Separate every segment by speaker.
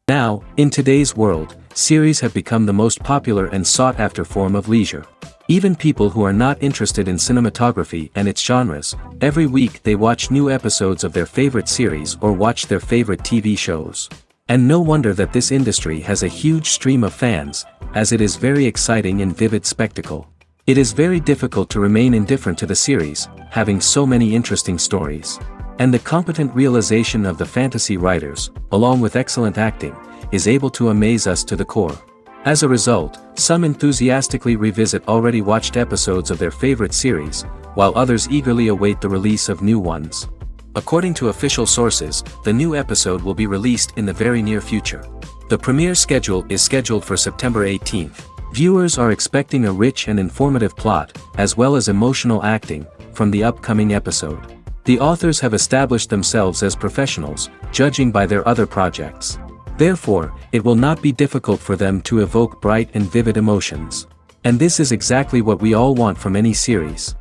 Speaker 1: Now, in today's world, series have become the most popular and sought-after form of leisure. Even people who are not interested in cinematography and its genres, every week they watch new episodes of their favorite series or watch their favorite TV shows. And no wonder that this industry has a huge stream of fans, as it is very exciting and vivid spectacle. It is very difficult to remain indifferent to the series, having so many interesting stories. And the competent realization of the fantasy writers, along with excellent acting, is able to amaze us to the core. As a result, some enthusiastically revisit already watched episodes of their favorite series, while others eagerly await the release of new ones. According to official sources, the new episode will be released in the very near future. The premiere schedule is scheduled for September 18th. Viewers are expecting a rich and informative plot, as well as emotional acting, from the upcoming episode. The authors have established themselves as professionals, judging by their other projects. Therefore, it will not be difficult for them to evoke bright and vivid emotions. And this is exactly what we all want from any series.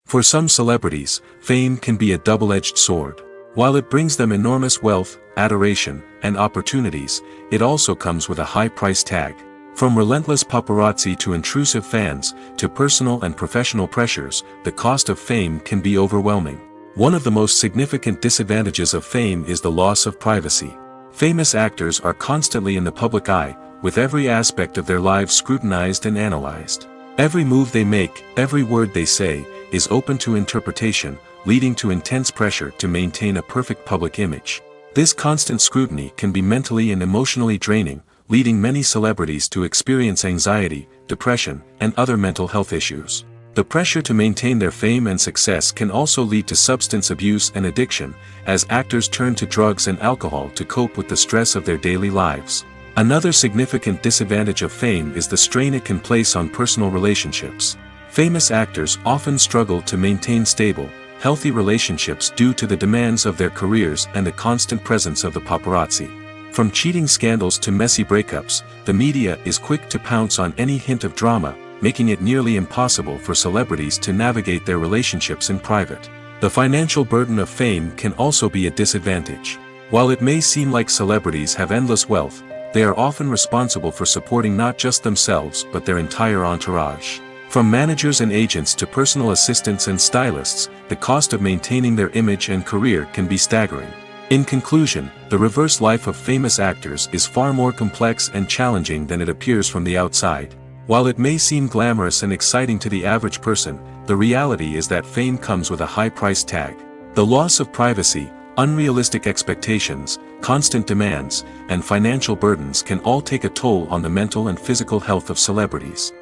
Speaker 2: For some celebrities, fame can be a double-edged sword. While it brings them enormous wealth, adoration, and opportunities, it also comes with a high price tag. From relentless paparazzi to intrusive fans, to personal and professional pressures, the cost of fame can be overwhelming. One of the most significant disadvantages of fame is the loss of privacy. Famous actors are constantly in the public eye, with every aspect of their lives scrutinized and analyzed. Every move they make, every word they say, is open to interpretation, leading to intense pressure to maintain a perfect public image. This constant scrutiny can be mentally and emotionally draining, leading many celebrities to experience anxiety, depression, and other mental health issues. The pressure to maintain their fame and success can also lead to substance abuse and addiction, as actors turn to drugs and alcohol to cope with the stress of their daily lives. Another significant disadvantage of fame is the strain it can place on personal relationships. Famous actors often struggle to maintain stable, healthy relationships due to the demands of their careers and the constant presence of the paparazzi. From cheating scandals to messy breakups, the media is quick to pounce on any hint of drama, making it nearly impossible for celebrities to navigate their relationships in private. The financial burden of fame can also be a disadvantage. While it may seem like celebrities have endless wealth, they are often responsible for supporting not just themselves but their entire entourage. From managers and agents to personal assistants and stylists, the cost of maintaining their image and career can be staggering. In conclusion, the reverse life of famous actors is far more complex and challenging than it appears from the outside. While it may seem glamorous and exciting to the average person, the reality is that fame comes with a high price tag. The loss of privacy, unrealistic expectations, constant demands, and financial burdens can all take a toll on the mental and physical health of celebrities.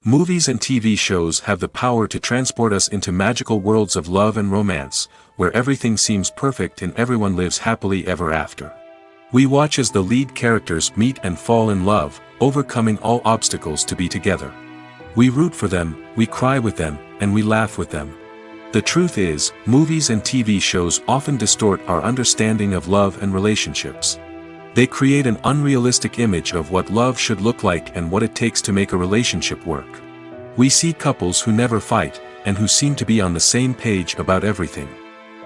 Speaker 2: Movies and TV shows have the power to transport us into magical worlds of love and romance, where everything seems perfect and everyone lives happily ever after. We watch as the lead characters meet and fall in love, overcoming all obstacles to be together. We root for them, we cry with them, and we laugh with them. The truth is, movies and TV shows often distort our understanding of love and relationships. They create an unrealistic image of what love should look like and what it takes to make a relationship work. We see couples who never fight, and who seem to be on the same page about everything.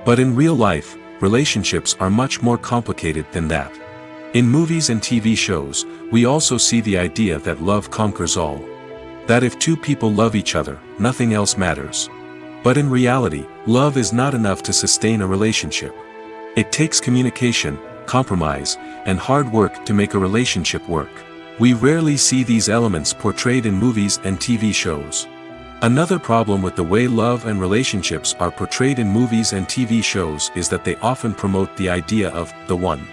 Speaker 2: But in real life, relationships are much more complicated than that. In movies and TV shows, we also see the idea that love conquers all. That if two people love each other, nothing else matters. But in reality, love is not enough to sustain a relationship. It takes communication, compromise, and hard work to make a relationship work. We rarely see these elements portrayed in movies and TV shows. Another problem with the way love and relationships are portrayed in movies and TV shows is that they often promote the idea of the one.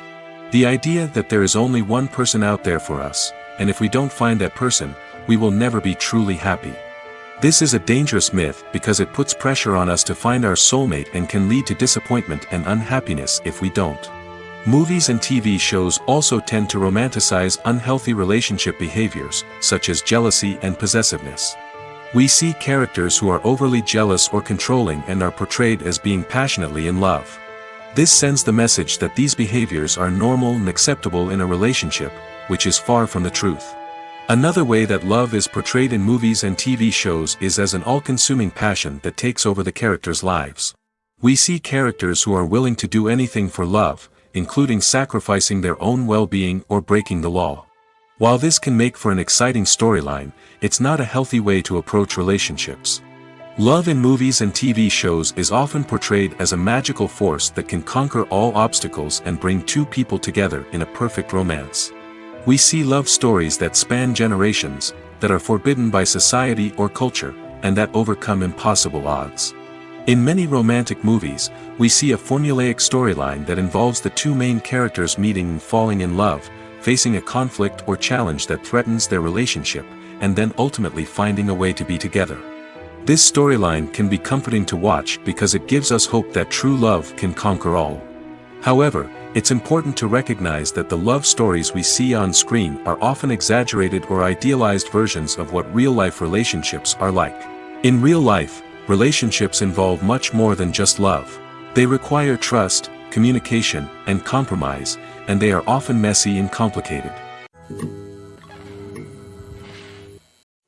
Speaker 2: The idea that there is only one person out there for us, and if we don't find that person, we will never be truly happy. This is a dangerous myth because it puts pressure on us to find our soulmate and can lead to disappointment and unhappiness if we don't. Movies and TV shows also tend to romanticize unhealthy relationship behaviors, such as jealousy and possessiveness. We see characters who are overly jealous or controlling and are portrayed as being passionately in love. This sends the message that these behaviors are normal and acceptable in a relationship, which is far from the truth. Another way that love is portrayed in movies and TV shows is as an all-consuming passion that takes over the characters' lives. We see characters who are willing to do anything for love, including sacrificing their own well-being or breaking the law. While this can make for an exciting storyline, it's not a healthy way to approach relationships. Love in movies and TV shows is often portrayed as a magical force that can conquer all obstacles and bring two people together in a perfect romance. We see love stories that span generations, that are forbidden by society or culture, and that overcome impossible odds. In many romantic movies, we see a formulaic storyline that involves the two main characters meeting and falling in love, facing a conflict or challenge that threatens their relationship, and then ultimately finding a way to be together. This storyline can be comforting to watch because it gives us hope that true love can conquer all. However, it's important to recognize that the love stories we see on screen are often exaggerated or idealized versions of what real-life relationships are like. In real life, relationships involve much more than just love. They require trust, communication, and compromise, and they are often messy and complicated.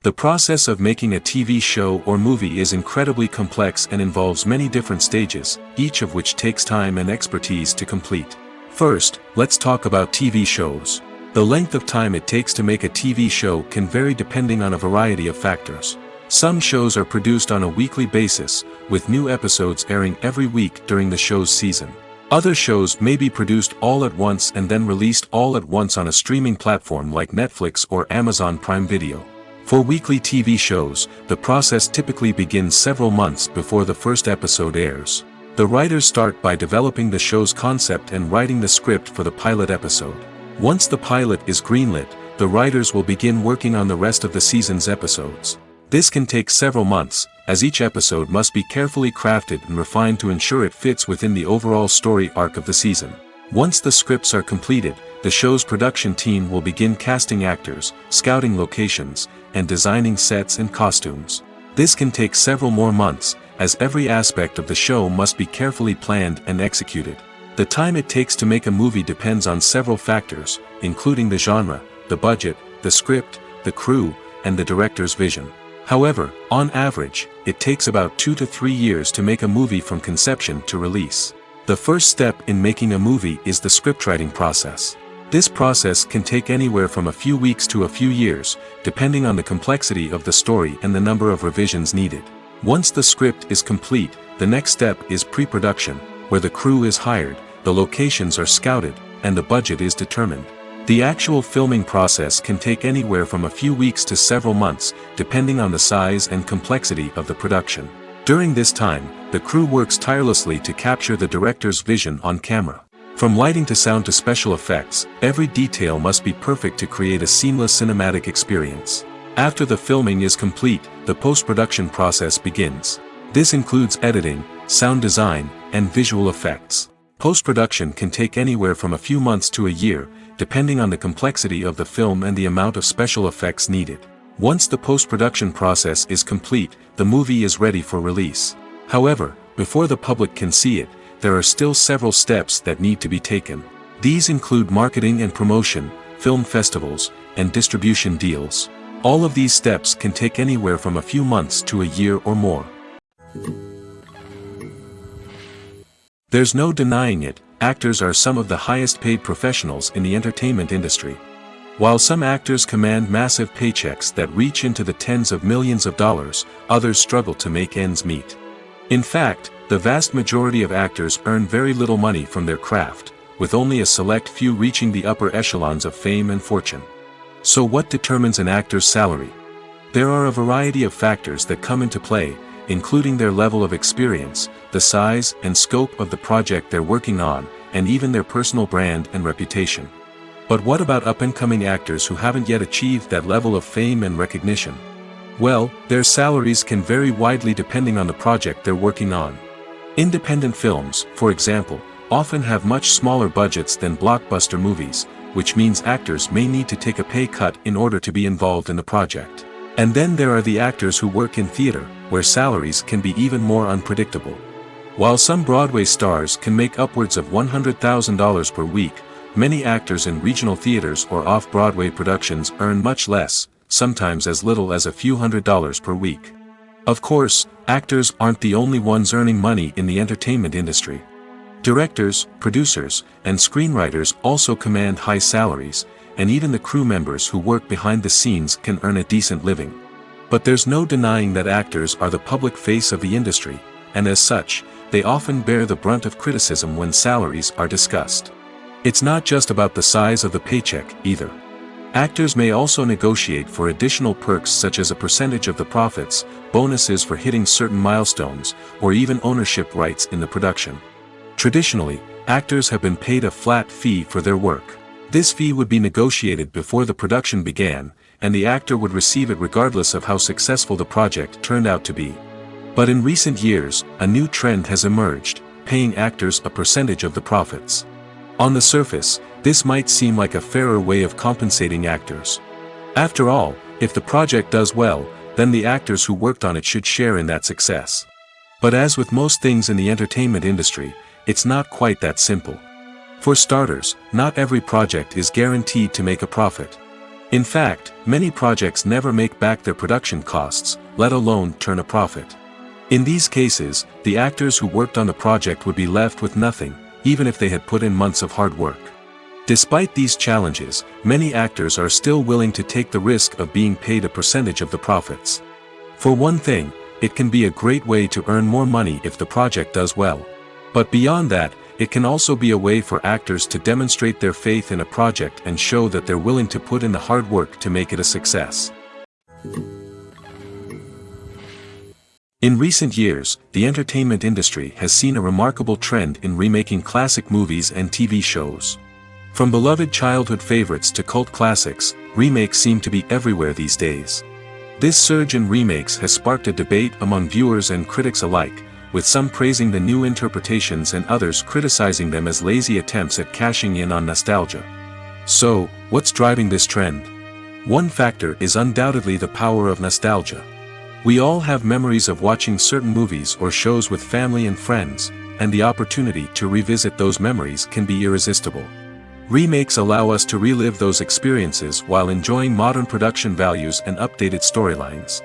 Speaker 2: The process of making a TV show or movie is incredibly complex and involves many different stages, each of which takes time and expertise to complete. First, let's talk about TV shows. The length of time it takes to make a TV show can vary depending on a variety of factors. Some shows are produced on a weekly basis, with new episodes airing every week during the show's season. Other shows may be produced all at once and then released all at once on a streaming platform like Netflix or Amazon Prime Video. For weekly TV shows, the process typically begins several months before the first episode airs. The writers start by developing the show's concept and writing the script for the pilot episode. Once the pilot is greenlit, the writers will begin working on the rest of the season's episodes. This can take several months, as each episode must be carefully crafted and refined to ensure it fits within the overall story arc of the season. Once the scripts are completed, the show's production team will begin casting actors, scouting locations, and designing sets and costumes. This can take several more months, as every aspect of the show must be carefully planned and executed. The time it takes to make a movie depends on several factors, including the genre, the budget, the script, the crew, and the director's vision. However, on average, it takes about 2 to 3 years to make a movie from conception to release. The first step in making a movie is the scriptwriting process. This process can take anywhere from a few weeks to a few years, depending on the complexity of the story and the number of revisions needed. Once the script is complete, the next step is pre-production, where the crew is hired, the locations are scouted, and the budget is determined. The actual filming process can take anywhere from a few weeks to several months, depending on the size and complexity of the production. During this time, the crew works tirelessly to capture the director's vision on camera. From lighting to sound to special effects, every detail must be perfect to create a seamless cinematic experience. After the filming is complete, the post-production process begins. This includes editing, sound design, and visual effects. Post-production can take anywhere from a few months to a year, depending on the complexity of the film and the amount of special effects needed. Once the post-production process is complete, the movie is ready for release. However, before the public can see it, there are still several steps that need to be taken. These include marketing and promotion, film festivals, and distribution deals. All of these steps can take anywhere from a few months to a year or more. There's no denying it, actors are some of the highest paid professionals in the entertainment industry. While some actors command massive paychecks that reach into the tens of millions of dollars, others struggle to make ends meet. In fact, the vast majority of actors earn very little money from their craft, with only a select few reaching the upper echelons of fame and fortune. So what determines an actor's salary? There are a variety of factors that come into play, including their level of experience, the size and scope of the project they're working on, and even their personal brand and reputation. But what about up-and-coming actors who haven't yet achieved that level of fame and recognition? Well, their salaries can vary widely depending on the project they're working on. Independent films, for example, often have much smaller budgets than blockbuster movies, which means actors may need to take a pay cut in order to be involved in the project. And then there are the actors who work in theater, where salaries can be even more unpredictable. While some Broadway stars can make upwards of $100,000 per week, many actors in regional theaters or off-Broadway productions earn much less, sometimes as little as a few $100s per week. Of course, actors aren't the only ones earning money in the entertainment industry. Directors, producers, and screenwriters also command high salaries, and even the crew members who work behind the scenes can earn a decent living. But there's no denying that actors are the public face of the industry, and as such, they often bear the brunt of criticism when salaries are discussed. It's not just about the size of the paycheck, either. Actors may also negotiate for additional perks such as a percentage of the profits, bonuses for hitting certain milestones, or even ownership rights in the production. Traditionally, actors have been paid a flat fee for their work. This fee would be negotiated before the production began, and the actor would receive it regardless of how successful the project turned out to be. But in recent years, a new trend has emerged, paying actors a percentage of the profits. On the surface, this might seem like a fairer way of compensating actors. After all, if the project does well, then the actors who worked on it should share in that success. But as with most things in the entertainment industry, it's not quite that simple. For starters, not every project is guaranteed to make a profit. In fact, many projects never make back their production costs, let alone turn a profit. In these cases, the actors who worked on the project would be left with nothing, even if they had put in months of hard work. Despite these challenges, many actors are still willing to take the risk of being paid a percentage of the profits. For one thing, it can be a great way to earn more money if the project does well. But beyond that, it can also be a way for actors to demonstrate their faith in a project and show that they're willing to put in the hard work to make it a success. In recent years, the entertainment industry has seen a remarkable trend in remaking classic movies and TV shows. From beloved childhood favorites to cult classics, remakes seem to be everywhere these days. This surge in remakes has sparked a debate among viewers and critics alike, with some praising the new interpretations and others criticizing them as lazy attempts at cashing in on nostalgia. So, what's driving this trend? One factor is undoubtedly the power of nostalgia. We all have memories of watching certain movies or shows with family and friends, and the opportunity to revisit those memories can be irresistible. Remakes allow us to relive those experiences while enjoying modern production values and updated storylines.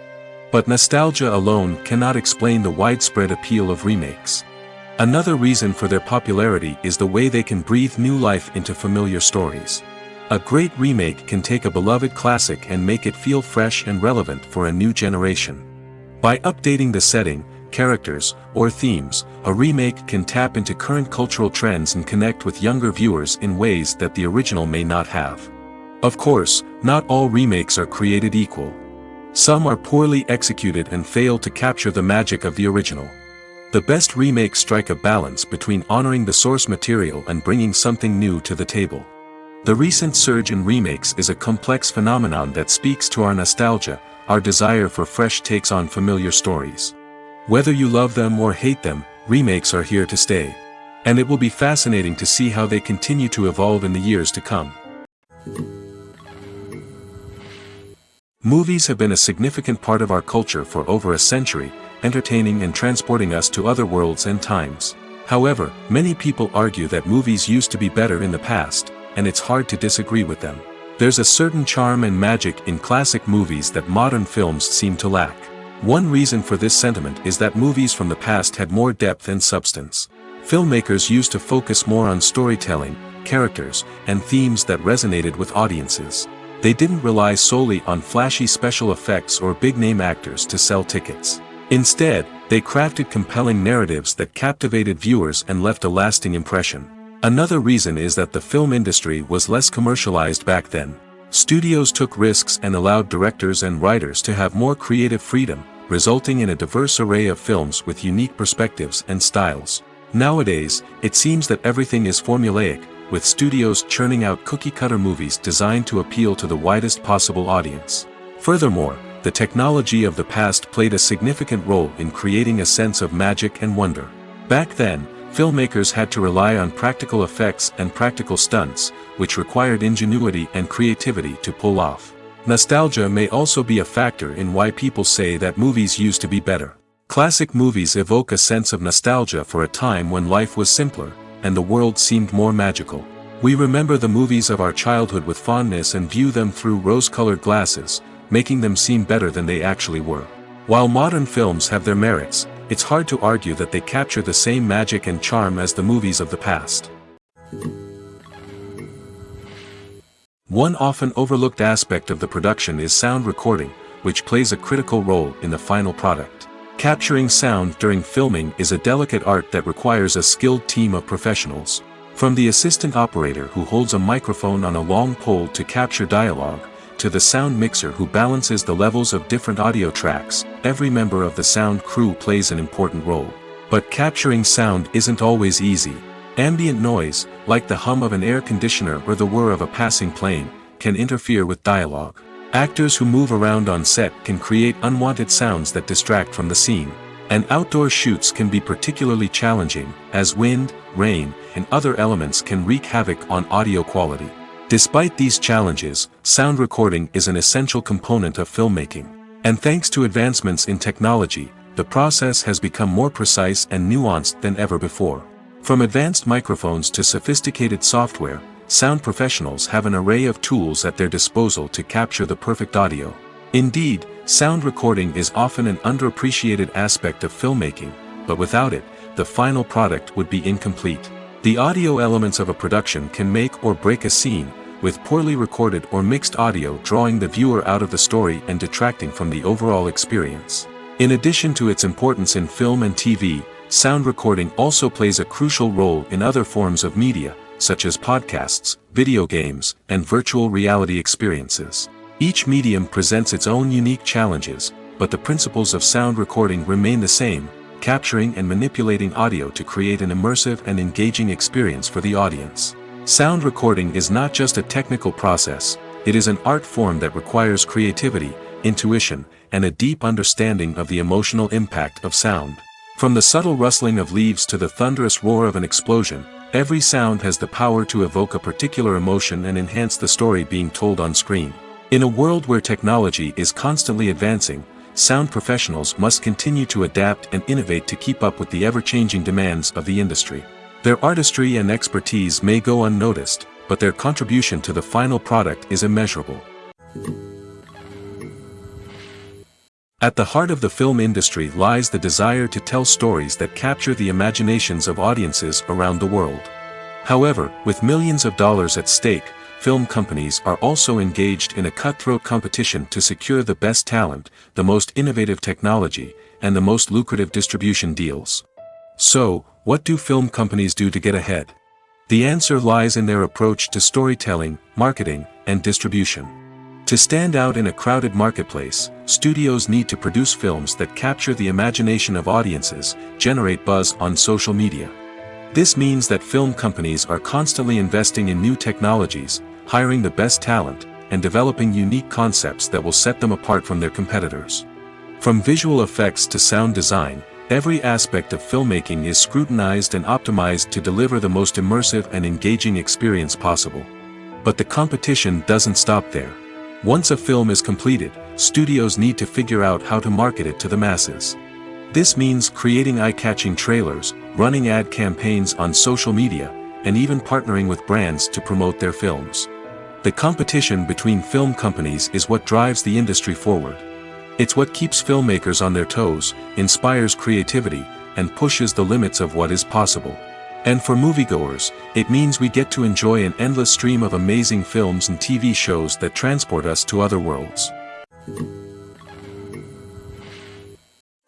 Speaker 2: But nostalgia alone cannot explain the widespread appeal of remakes. Another reason for their popularity is the way they can breathe new life into familiar stories. A great remake can take a beloved classic and make it feel fresh and relevant for a new generation. By updating the setting, characters, or themes, a remake can tap into current cultural trends and connect with younger viewers in ways that the original may not have. Of course, not all remakes are created equal. Some are poorly executed and fail to capture the magic of the original. The best remakes strike a balance between honoring the source material and bringing something new to the table. The recent surge in remakes is a complex phenomenon that speaks to our nostalgia, our desire for fresh takes on familiar stories. Whether you love them or hate them, remakes are here to stay. And it will be fascinating to see how they continue to evolve in the years to come. Movies have been a significant part of our culture for over a century, entertaining and transporting us to other worlds and times. However, many people argue that movies used to be better in the past, and it's hard to disagree with them. There's a certain charm and magic in classic movies that modern films seem to lack. One reason for this sentiment is that movies from the past had more depth and substance. Filmmakers used to focus more on storytelling, characters, and themes that resonated with audiences. They didn't rely solely on flashy special effects or big-name actors to sell tickets. Instead, They crafted compelling narratives that captivated viewers and left a lasting impression. Another reason is that the film industry was less commercialized back then. Studios took risks and allowed directors and writers to have more creative freedom, resulting in a diverse array of films with unique perspectives and styles. Nowadays, it seems that everything is formulaic, with studios churning out cookie-cutter movies designed to appeal to the widest possible audience. Furthermore, the technology of the past played a significant role in creating a sense of magic and wonder. Back then, filmmakers had to rely on practical effects and practical stunts, which required ingenuity and creativity to pull off. Nostalgia may also be a factor in why people say that movies used to be better. Classic movies evoke a sense of nostalgia for a time when life was simpler, and the world seemed more magical. We remember the movies of our childhood with fondness and view them through rose-colored glasses, making them seem better than they actually were. While modern films have their merits, it's hard to argue that they capture the same magic and charm as the movies of the past. One often overlooked aspect of the production is sound recording, which plays a critical role in the final product. Capturing sound during filming is a delicate art that requires a skilled team of professionals. From the assistant operator who holds a microphone on a long pole to capture dialogue, to the sound mixer who balances the levels of different audio tracks, every member of the sound crew plays an important role. But capturing sound isn't always easy. Ambient noise, like the hum of an air conditioner or the whir of a passing plane, can interfere with dialogue. Actors who move around on set can create unwanted sounds that distract from the scene. And outdoor shoots can be particularly challenging, as wind, rain, and other elements can wreak havoc on audio quality. Despite these challenges, sound recording is an essential component of filmmaking. And thanks to advancements in technology, the process has become more precise and nuanced than ever before. From advanced microphones to sophisticated software, sound professionals have an array of tools at their disposal to capture the perfect audio. Indeed, sound recording is often an underappreciated aspect of filmmaking, but without it, the final product would be incomplete. The audio elements of a production can make or break a scene, with poorly recorded or mixed audio drawing the viewer out of the story and detracting from the overall experience. In addition to its importance in film and TV, sound recording also plays a crucial role in other forms of media, such as podcasts, video games, and virtual reality experiences. Each medium presents its own unique challenges, but the principles of sound recording remain the same: capturing and manipulating audio to create an immersive and engaging experience for the audience. Sound recording is not just a technical process, it is an art form that requires creativity, intuition, and a deep understanding of the emotional impact of sound. From the subtle rustling of leaves to the thunderous roar of an explosion, every sound has the power to evoke a particular emotion and enhance the story being told on screen. In a world where technology is constantly advancing, sound professionals must continue to adapt and innovate to keep up with the ever-changing demands of the industry. Their artistry and expertise may go unnoticed, but their contribution to the final product is immeasurable. At the heart of the film industry lies the desire to tell stories that capture the imaginations of audiences around the world. However, with millions of dollars at stake, film companies are also engaged in a cutthroat competition to secure the best talent, the most innovative technology, and the most lucrative distribution deals. So, what do film companies do to get ahead? The answer lies in their approach to storytelling, marketing, and distribution. To stand out in a crowded marketplace, studios need to produce films that capture the imagination of audiences, generate buzz on social media. This means that film companies are constantly investing in new technologies, hiring the best talent, and developing unique concepts that will set them apart from their competitors. From visual effects to sound design, every aspect of filmmaking is scrutinized and optimized to deliver the most immersive and engaging experience possible. But the competition doesn't stop there. Once a film is completed, studios need to figure out how to market it to the masses. This means creating eye-catching trailers, running ad campaigns on social media, and even partnering with brands to promote their films. The competition between film companies is what drives the industry forward. It's what keeps filmmakers on their toes, inspires creativity, and pushes the limits of what is possible. And for moviegoers, it means we get to enjoy an endless stream of amazing films and TV shows that transport us to other worlds.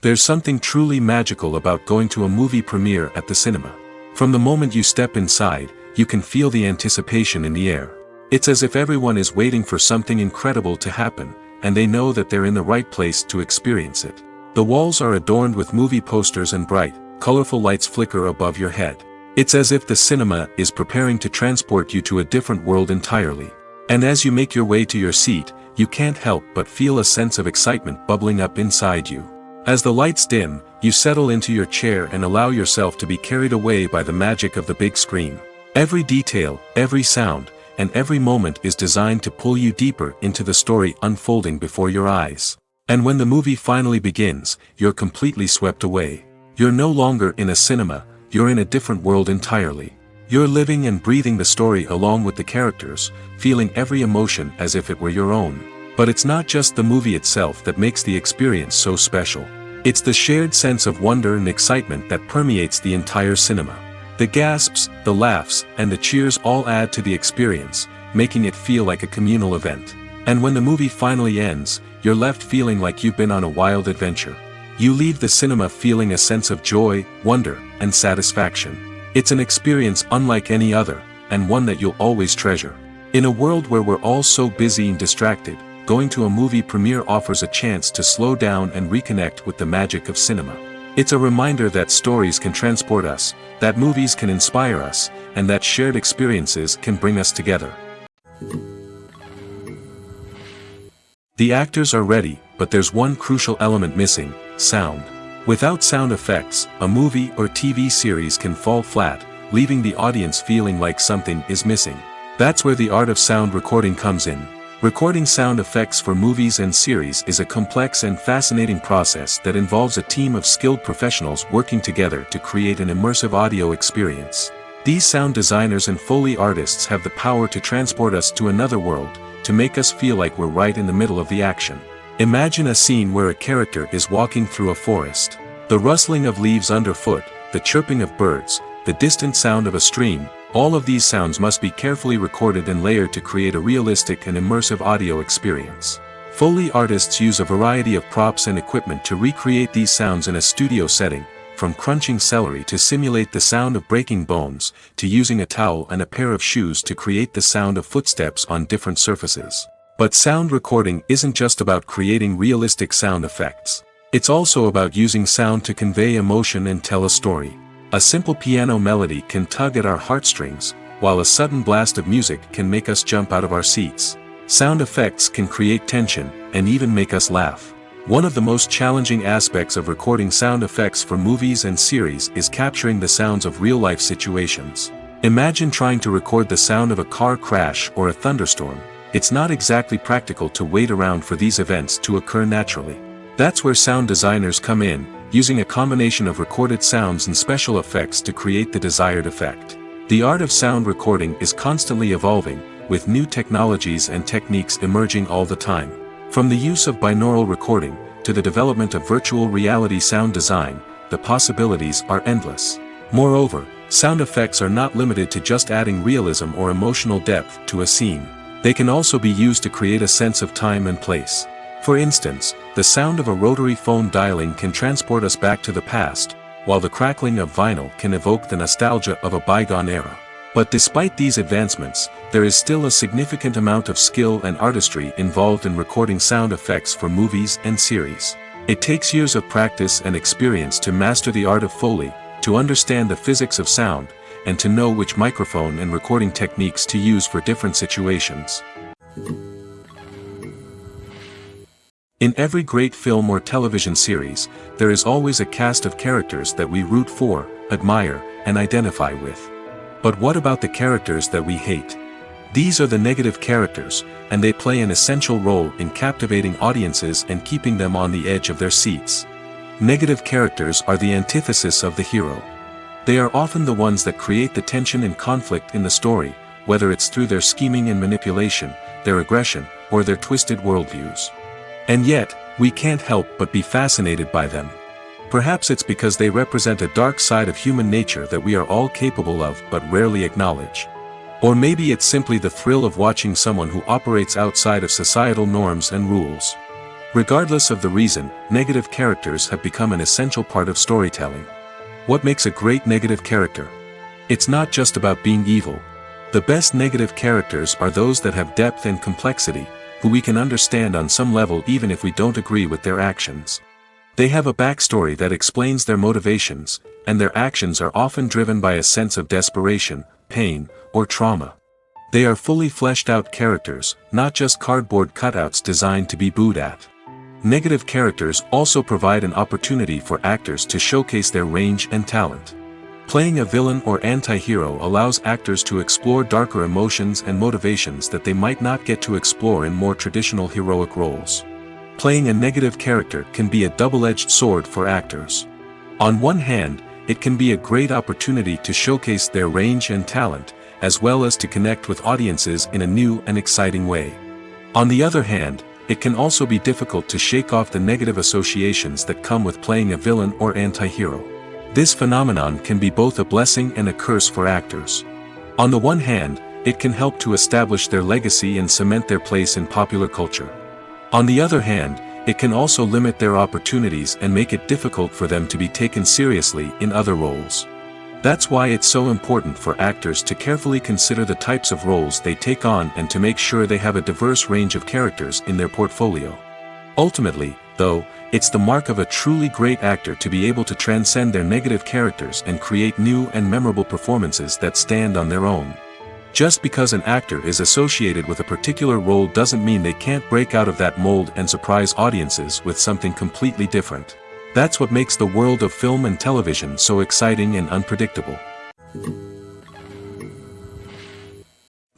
Speaker 2: There's something truly magical about going to a movie premiere at the cinema. From the moment you step inside, you can feel the anticipation in the air. It's as if everyone is waiting for something incredible to happen, and they know that they're in the right place to experience it. The walls are adorned with movie posters and bright, colorful lights flicker above your head. It's as if the cinema is preparing to transport you to a different world entirely. And as you make your way to your seat, you can't help but feel a sense of excitement bubbling up inside you. As the lights dim, you settle into your chair and allow yourself to be carried away by the magic of the big screen. Every detail, every sound, and every moment is designed to pull you deeper into the story unfolding before your eyes. And when the movie finally begins, you're completely swept away. You're no longer in a cinema, you're in a different world entirely. You're living and breathing the story along with the characters, feeling every emotion as if it were your own. But it's not just the movie itself that makes the experience so special. It's the shared sense of wonder and excitement that permeates the entire cinema. The gasps, the laughs, and the cheers all add to the experience, making it feel like a communal event. And when the movie finally ends, you're left feeling like you've been on a wild adventure. You leave the cinema feeling a sense of joy, wonder, and satisfaction. It's an experience unlike any other, and one that you'll always treasure. In a world where we're all so busy and distracted, going to a movie premiere offers a chance to slow down and reconnect with the magic of cinema. It's a reminder that stories can transport us, that movies can inspire us, and that shared experiences can bring us together. The actors are ready, but there's one crucial element missing: sound. Without sound effects, a movie or TV series can fall flat, leaving the audience feeling like something is missing. That's where the art of sound recording comes in. Recording sound effects for movies and series is a complex and fascinating process that involves a team of skilled professionals working together to create an immersive audio experience. These sound designers and Foley artists have the power to transport us to another world, to make us feel like we're right in the middle of the action. Imagine a scene where a character is walking through a forest. The rustling of leaves underfoot, the chirping of birds, the distant sound of a stream, all of these sounds must be carefully recorded and layered to create a realistic and immersive audio experience. Foley artists use a variety of props and equipment to recreate these sounds in a studio setting, from crunching celery to simulate the sound of breaking bones, to using a towel and a pair of shoes to create the sound of footsteps on different surfaces. But sound recording isn't just about creating realistic sound effects. It's also about using sound to convey emotion and tell a story. A simple piano melody can tug at our heartstrings, while a sudden blast of music can make us jump out of our seats. Sound effects can create tension, and even make us laugh. One of the most challenging aspects of recording sound effects for movies and series is capturing the sounds of real-life situations. Imagine trying to record the sound of a car crash or a thunderstorm. It's not exactly practical to wait around for these events to occur naturally. That's where sound designers come in, using a combination of recorded sounds and special effects to create the desired effect. The art of sound recording is constantly evolving, with new technologies and techniques emerging all the time. From the use of binaural recording, to the development of virtual reality sound design, the possibilities are endless. Moreover, sound effects are not limited to just adding realism or emotional depth to a scene. They can also be used to create a sense of time and place. For instance, the sound of a rotary phone dialing can transport us back to the past, while the crackling of vinyl can evoke the nostalgia of a bygone era. But despite these advancements, there is still a significant amount of skill and artistry involved in recording sound effects for movies and series. It takes years of practice and experience to master the art of Foley, to understand the physics of sound, and to know which microphone and recording techniques to use for different situations. In every great film or television series, there is always a cast of characters that we root for, admire, and identify with. But what about the characters that we hate? These are the negative characters, and they play an essential role in captivating audiences and keeping them on the edge of their seats. Negative characters are the antithesis of the hero. They are often the ones that create the tension and conflict in the story, whether it's through their scheming and manipulation, their aggression, or their twisted worldviews. And yet, we can't help but be fascinated by them. Perhaps it's because they represent a dark side of human nature that we are all capable of but rarely acknowledge. Or maybe it's simply the thrill of watching someone who operates outside of societal norms and rules. Regardless of the reason, negative characters have become an essential part of storytelling. What makes a great negative character? It's not just about being evil. The best negative characters are those that have depth and complexity, who we can understand on some level even if we don't agree with their actions. They have a backstory that explains their motivations, and their actions are often driven by a sense of desperation, pain, or trauma. They are fully fleshed out characters, not just cardboard cutouts designed to be booed at. Negative characters also provide an opportunity for actors to showcase their range and talent. Playing a villain or anti-hero allows actors to explore darker emotions and motivations that they might not get to explore in more traditional heroic roles. Playing a negative character can be a double-edged sword for actors. On one hand, it can be a great opportunity to showcase their range and talent, as well as to connect with audiences in a new and exciting way. On the other hand, it can also be difficult to shake off the negative associations that come with playing a villain or anti-hero. This phenomenon can be both a blessing and a curse for actors. On the one hand, it can help to establish their legacy and cement their place in popular culture. On the other hand, it can also limit their opportunities and make it difficult for them to be taken seriously in other roles. That's why it's so important for actors to carefully consider the types of roles they take on and to make sure they have a diverse range of characters in their portfolio. Ultimately, though, it's the mark of a truly great actor to be able to transcend their negative characters and create new and memorable performances that stand on their own. Just because an actor is associated with a particular role doesn't mean they can't break out of that mold and surprise audiences with something completely different. That's what makes the world of film and television so exciting and unpredictable.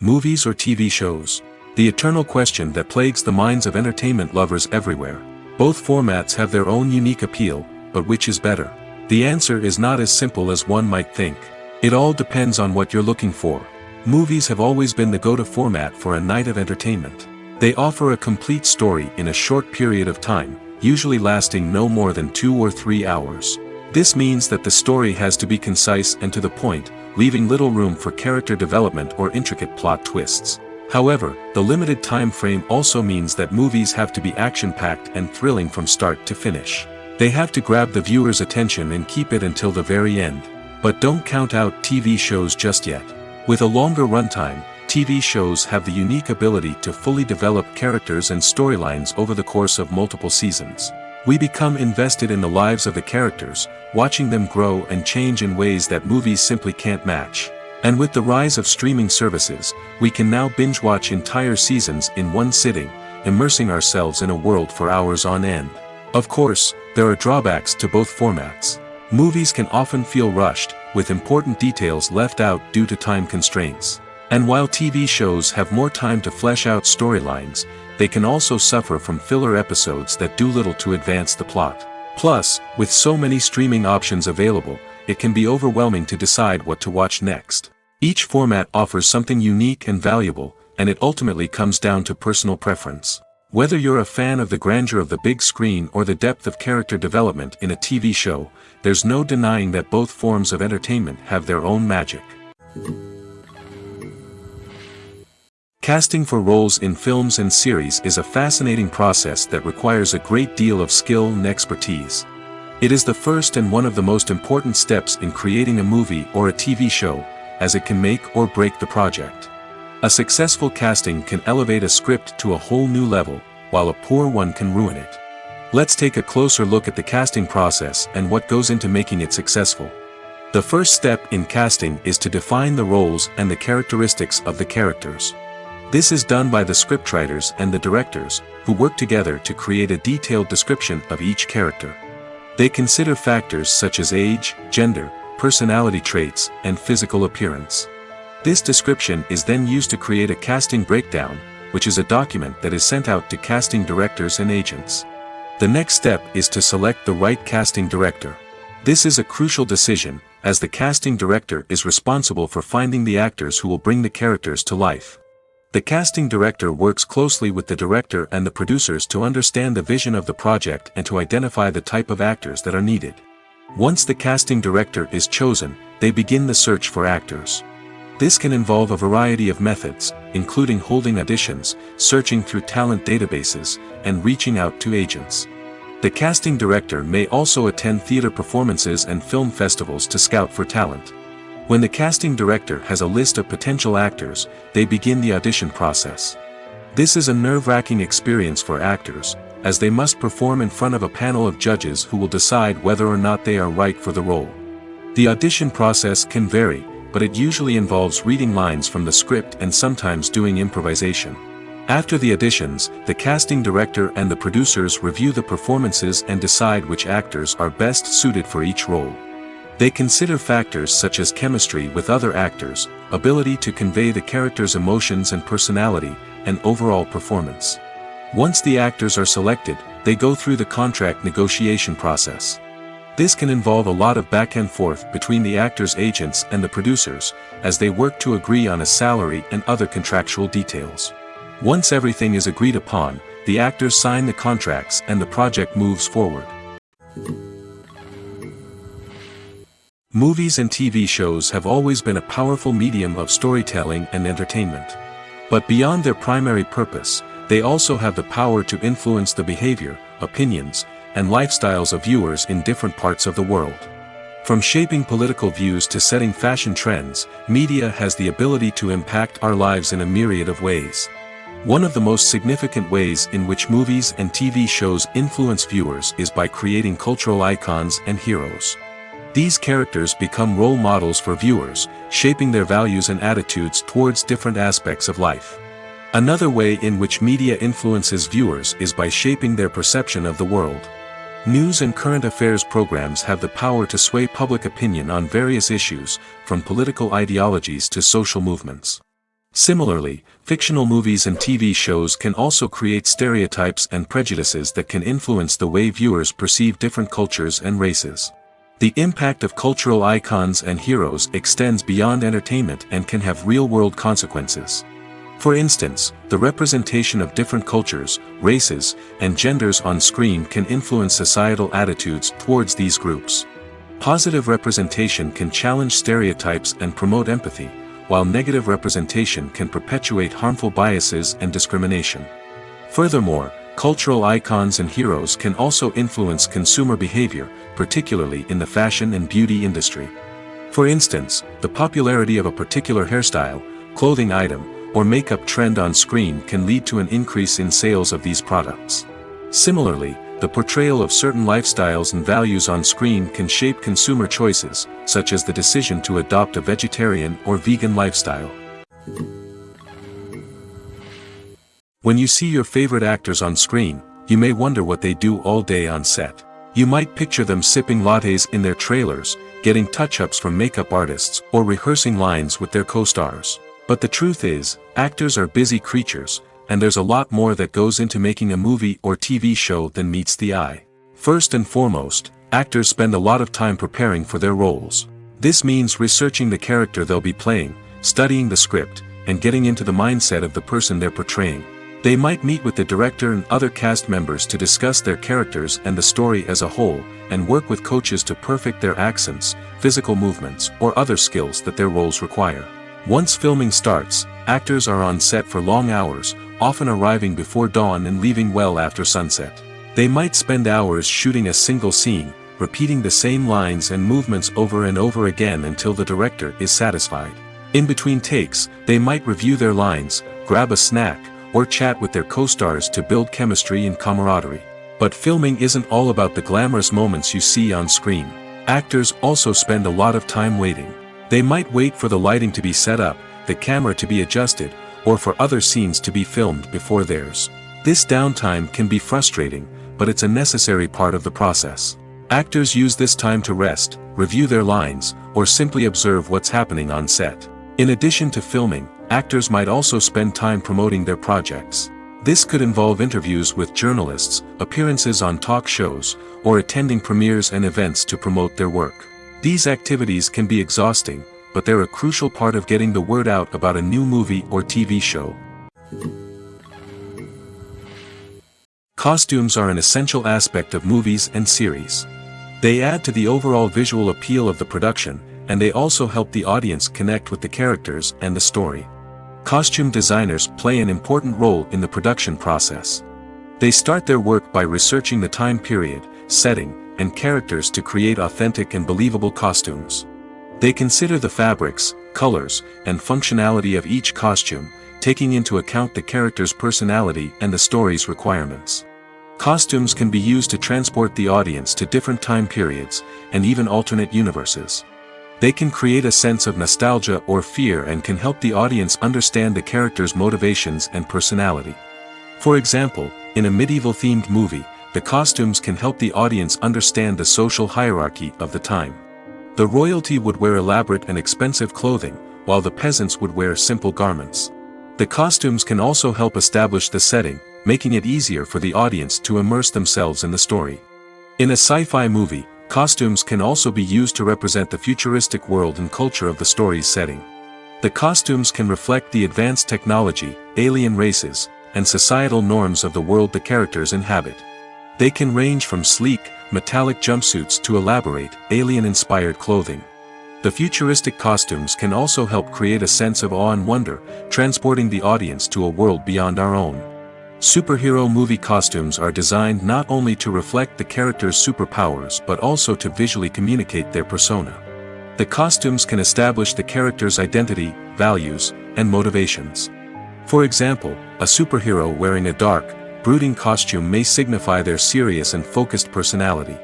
Speaker 2: Movies or TV shows? The eternal question that plagues the minds of entertainment lovers everywhere. Both formats have their own unique appeal, but which is better? The answer is not as simple as one might think. It all depends on what you're looking for. Movies have always been the go-to format for a night of entertainment. They offer a complete story in a short period of time, usually lasting no more than 2 or 3 hours. This means that the story has to be concise and to the point, leaving little room for character development or intricate plot twists. However, the limited time frame also means that movies have to be action-packed and thrilling from start to finish. They have to grab the viewer's attention and keep it until the very end. But don't count out TV shows just yet. With a longer runtime, TV shows have the unique ability to fully develop characters and storylines over the course of multiple seasons. We become invested in the lives of the characters, watching them grow and change in ways that movies simply can't match. And with the rise of streaming services, we can now binge-watch entire seasons in one sitting, immersing ourselves in a world for hours on end. Of course, there are drawbacks to both formats. Movies can often feel rushed, with important details left out due to time constraints. And while TV shows have more time to flesh out storylines, they can also suffer from filler episodes that do little to advance the plot. Plus, with so many streaming options available, it can be overwhelming to decide what to watch next. Each format offers something unique and valuable, and it ultimately comes down to personal preference. Whether you're a fan of the grandeur of the big screen or the depth of character development in a TV show, there's no denying that both forms of entertainment have their own magic. Casting for roles in films and series is a fascinating process that requires a great deal of skill and expertise. It is the first and one of the most important steps in creating a movie or a TV show, as it can make or break the project. A successful casting can elevate a script to a whole new level, while a poor one can ruin it. Let's take a closer look at the casting process and what goes into making it successful. The first step in casting is to define the roles and the characteristics of the characters. This is done by the scriptwriters and the directors, who work together to create a detailed description of each character. They consider factors such as age, gender, personality traits, and physical appearance. This description is then used to create a casting breakdown, which is a document that is sent out to casting directors and agents. The next step is to select the right casting director. This is a crucial decision, as the casting director is responsible for finding the actors who will bring the characters to life. The casting director works closely with the director and the producers to understand the vision of the project and to identify the type of actors that are needed. Once the casting director is chosen, they begin the search for actors. This can involve a variety of methods, including holding auditions, searching through talent databases, and reaching out to agents. The casting director may also attend theater performances and film festivals to scout for talent. When the casting director has a list of potential actors, they begin the audition process. This is a nerve-wracking experience for actors, as they must perform in front of a panel of judges who will decide whether or not they are right for the role. The audition process can vary, but it usually involves reading lines from the script and sometimes doing improvisation. After the auditions, the casting director and the producers review the performances and decide which actors are best suited for each role. They consider factors such as chemistry with other actors, ability to convey the character's emotions and personality, and overall performance. Once the actors are selected, they go through the contract negotiation process. This can involve a lot of back and forth between the actors' agents and the producers, as they work to agree on a salary and other contractual details. Once everything is agreed upon, the actors sign the contracts and the project moves forward. Movies and TV shows have always been a powerful medium of storytelling and entertainment. But beyond their primary purpose, they also have the power to influence the behavior, opinions, and lifestyles of viewers in different parts of the world. From shaping political views to setting fashion trends, media has the ability to impact our lives in a myriad of ways. One of the most significant ways in which movies and TV shows influence viewers is by creating cultural icons and heroes. These characters become role models for viewers, shaping their values and attitudes towards different aspects of life. Another way in which media influences viewers is by shaping their perception of the world. News and current affairs programs have the power to sway public opinion on various issues, from political ideologies to social movements. Similarly, fictional movies and TV shows can also create stereotypes and prejudices that can influence the way viewers perceive different cultures and races. The impact of cultural icons and heroes extends beyond entertainment and can have real-world consequences. For instance, the representation of different cultures, races, and genders on screen can influence societal attitudes towards these groups. Positive representation can challenge stereotypes and promote empathy, while negative representation can perpetuate harmful biases and discrimination. Furthermore, cultural icons and heroes can also influence consumer behavior, particularly in the fashion and beauty industry. For instance, the popularity of a particular hairstyle, clothing item, or makeup trend on screen can lead to an increase in sales of these products. Similarly, the portrayal of certain lifestyles and values on screen can shape consumer choices, such as the decision to adopt a vegetarian or vegan lifestyle. When you see your favorite actors on screen, you may wonder what they do all day on set. You might picture them sipping lattes in their trailers, getting touch-ups from makeup artists, or rehearsing lines with their co-stars. But the truth is, actors are busy creatures, and there's a lot more that goes into making a movie or TV show than meets the eye. First and foremost, actors spend a lot of time preparing for their roles. This means researching the character they'll be playing, studying the script, and getting into the mindset of the person they're portraying. They might meet with the director and other cast members to discuss their characters and the story as a whole, and work with coaches to perfect their accents, physical movements, or other skills that their roles require. Once filming starts, actors are on set for long hours, often arriving before dawn and leaving well after sunset. They might spend hours shooting a single scene, repeating the same lines and movements over and over again until the director is satisfied. In between takes, they might review their lines, grab a snack, or chat with their co-stars to build chemistry and camaraderie. But filming isn't all about the glamorous moments you see on screen. Actors also spend a lot of time waiting. They might wait for the lighting to be set up, the camera to be adjusted, or for other scenes to be filmed before theirs. This downtime can be frustrating, but it's a necessary part of the process. Actors use this time to rest, review their lines, or simply observe what's happening on set. In addition to filming, actors might also spend time promoting their projects. This could involve interviews with journalists, appearances on talk shows, or attending premieres and events to promote their work. These activities can be exhausting, but they're a crucial part of getting the word out about a new movie or TV show. Costumes are an essential aspect of movies and series. They add to the overall visual appeal of the production, and they also help the audience connect with the characters and the story. Costume designers play an important role in the production process. They start their work by researching the time period, setting, and characters to create authentic and believable costumes. They consider the fabrics, colors, and functionality of each costume, taking into account the character's personality and the story's requirements. Costumes can be used to transport the audience to different time periods, and even alternate universes. They can create a sense of nostalgia or fear and can help the audience understand the character's motivations and personality. For example, in a medieval-themed movie, the costumes can help the audience understand the social hierarchy of the time. The royalty would wear elaborate and expensive clothing, while the peasants would wear simple garments. The costumes can also help establish the setting, making it easier for the audience to immerse themselves in the story. In a sci-fi movie, costumes can also be used to represent the futuristic world and culture of the story's setting. The costumes can reflect the advanced technology, alien races, and societal norms of the world the characters inhabit. They can range from sleek, metallic jumpsuits to elaborate, alien-inspired clothing. The futuristic costumes can also help create a sense of awe and wonder, transporting the audience to a world beyond our own. Superhero movie costumes are designed not only to reflect the character's superpowers but also to visually communicate their persona. The costumes can establish the character's identity, values, and motivations. For example, a superhero wearing a dark, brooding costume may signify their serious and focused personality.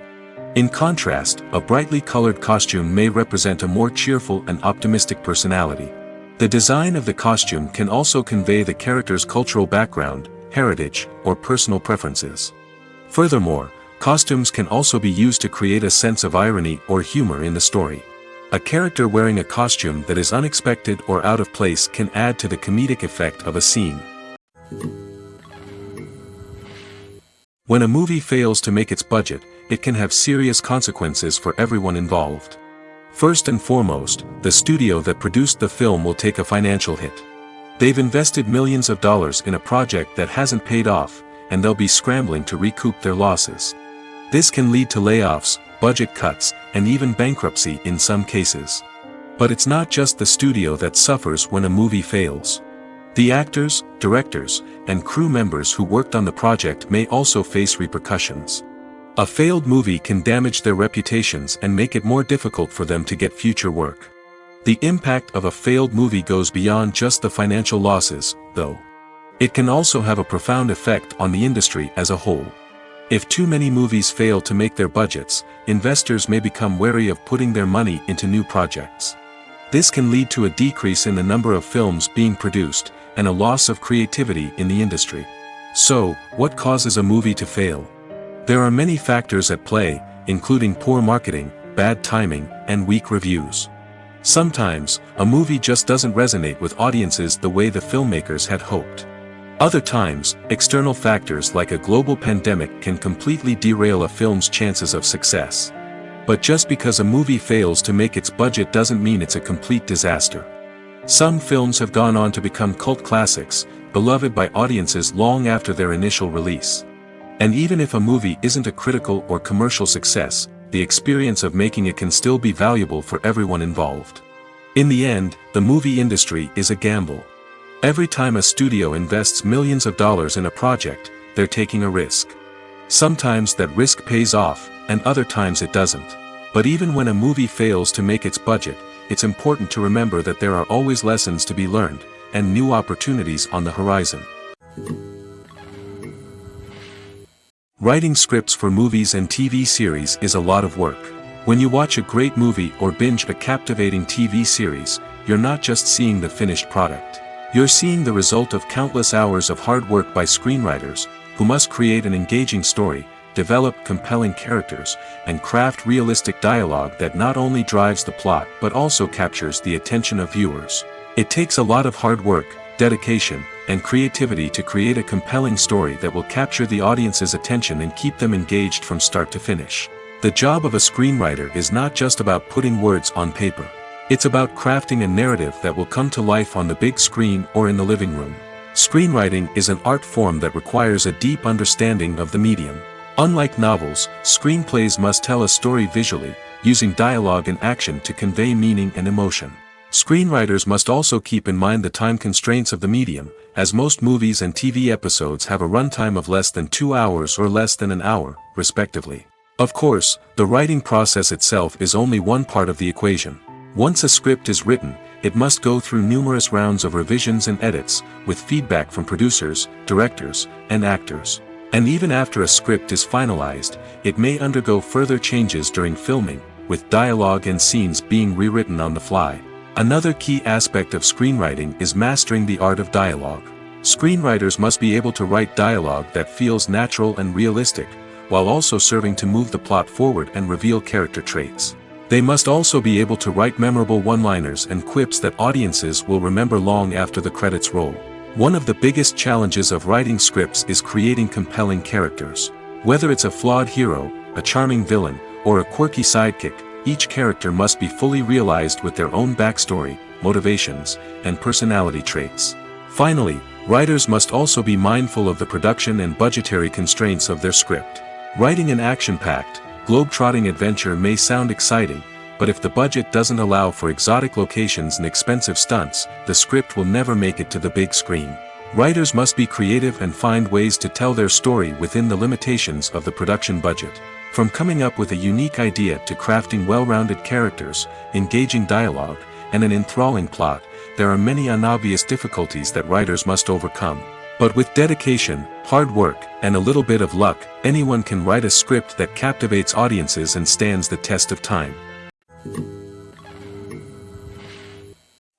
Speaker 2: In contrast, a brightly colored costume may represent a more cheerful and optimistic personality. The design of the costume can also convey the character's cultural background, heritage, or personal preferences. Furthermore, costumes can also be used to create a sense of irony or humor in the story. A character wearing a costume that is unexpected or out of place can add to the comedic effect of a scene. When a movie fails to make its budget, it can have serious consequences for everyone involved. First and foremost, the studio that produced the film will take a financial hit. They've invested millions of dollars in a project that hasn't paid off, and they'll be scrambling to recoup their losses. This can lead to layoffs, budget cuts, and even bankruptcy in some cases. But it's not just the studio that suffers when a movie fails. The actors, directors, and crew members who worked on the project may also face repercussions. A failed movie can damage their reputations and make it more difficult for them to get future work. The impact of a failed movie goes beyond just the financial losses, though. It can also have a profound effect on the industry as a whole. If too many movies fail to make their budgets, investors may become wary of putting their money into new projects. This can lead to a decrease in the number of films being produced, and a loss of creativity in the industry. So, what causes a movie to fail? There are many factors at play, including poor marketing, bad timing, and weak reviews. Sometimes, a movie just doesn't resonate with audiences the way the filmmakers had hoped. Other times, external factors like a global pandemic can completely derail a film's chances of success. But just because a movie fails to make its budget doesn't mean it's a complete disaster. Some films have gone on to become cult classics, beloved by audiences long after their initial release. And even if a movie isn't a critical or commercial success, the experience of making it can still be valuable for everyone involved. In the end, the movie industry is a gamble. Every time a studio invests millions of dollars in a project, they're taking a risk. Sometimes that risk pays off, and other times it doesn't. But even when a movie fails to make its budget, it's important to remember that there are always lessons to be learned, and new opportunities on the horizon. Writing scripts for movies and TV series is a lot of work. When you watch a great movie or binge a captivating TV series, you're not just seeing the finished product. You're seeing the result of countless hours of hard work by screenwriters, who must create an engaging story, develop compelling characters, and craft realistic dialogue that not only drives the plot but also captures the attention of viewers. It takes a lot of hard work, dedication, and creativity to create a compelling story that will capture the audience's attention and keep them engaged from start to finish. The job of a screenwriter is not just about putting words on paper. It's about crafting a narrative that will come to life on the big screen or in the living room. Screenwriting is an art form that requires a deep understanding of the medium. Unlike novels, screenplays must tell a story visually, using dialogue and action to convey meaning and emotion. Screenwriters must also keep in mind the time constraints of the medium, as most movies and TV episodes have a runtime of less than 2 hours or less than an hour, respectively. Of course, the writing process itself is only one part of the equation. Once a script is written, it must go through numerous rounds of revisions and edits, with feedback from producers, directors, and actors. And even after a script is finalized, it may undergo further changes during filming, with dialogue and scenes being rewritten on the fly. Another key aspect of screenwriting is mastering the art of dialogue. Screenwriters must be able to write dialogue that feels natural and realistic, while also serving to move the plot forward and reveal character traits. They must also be able to write memorable one-liners and quips that audiences will remember long after the credits roll. One of the biggest challenges of writing scripts is creating compelling characters. Whether it's a flawed hero, a charming villain, or a quirky sidekick, each character must be fully realized with their own backstory, motivations, and personality traits. Finally, writers must also be mindful of the production and budgetary constraints of their script. Writing an action-packed, globe-trotting adventure may sound exciting, but if the budget doesn't allow for exotic locations and expensive stunts, the script will never make it to the big screen. Writers must be creative and find ways to tell their story within the limitations of the production budget. From coming up with a unique idea to crafting well-rounded characters, engaging dialogue, and an enthralling plot, there are many unobvious difficulties that writers must overcome. But with dedication, hard work, and a little bit of luck, anyone can write a script that captivates audiences and stands the test of time.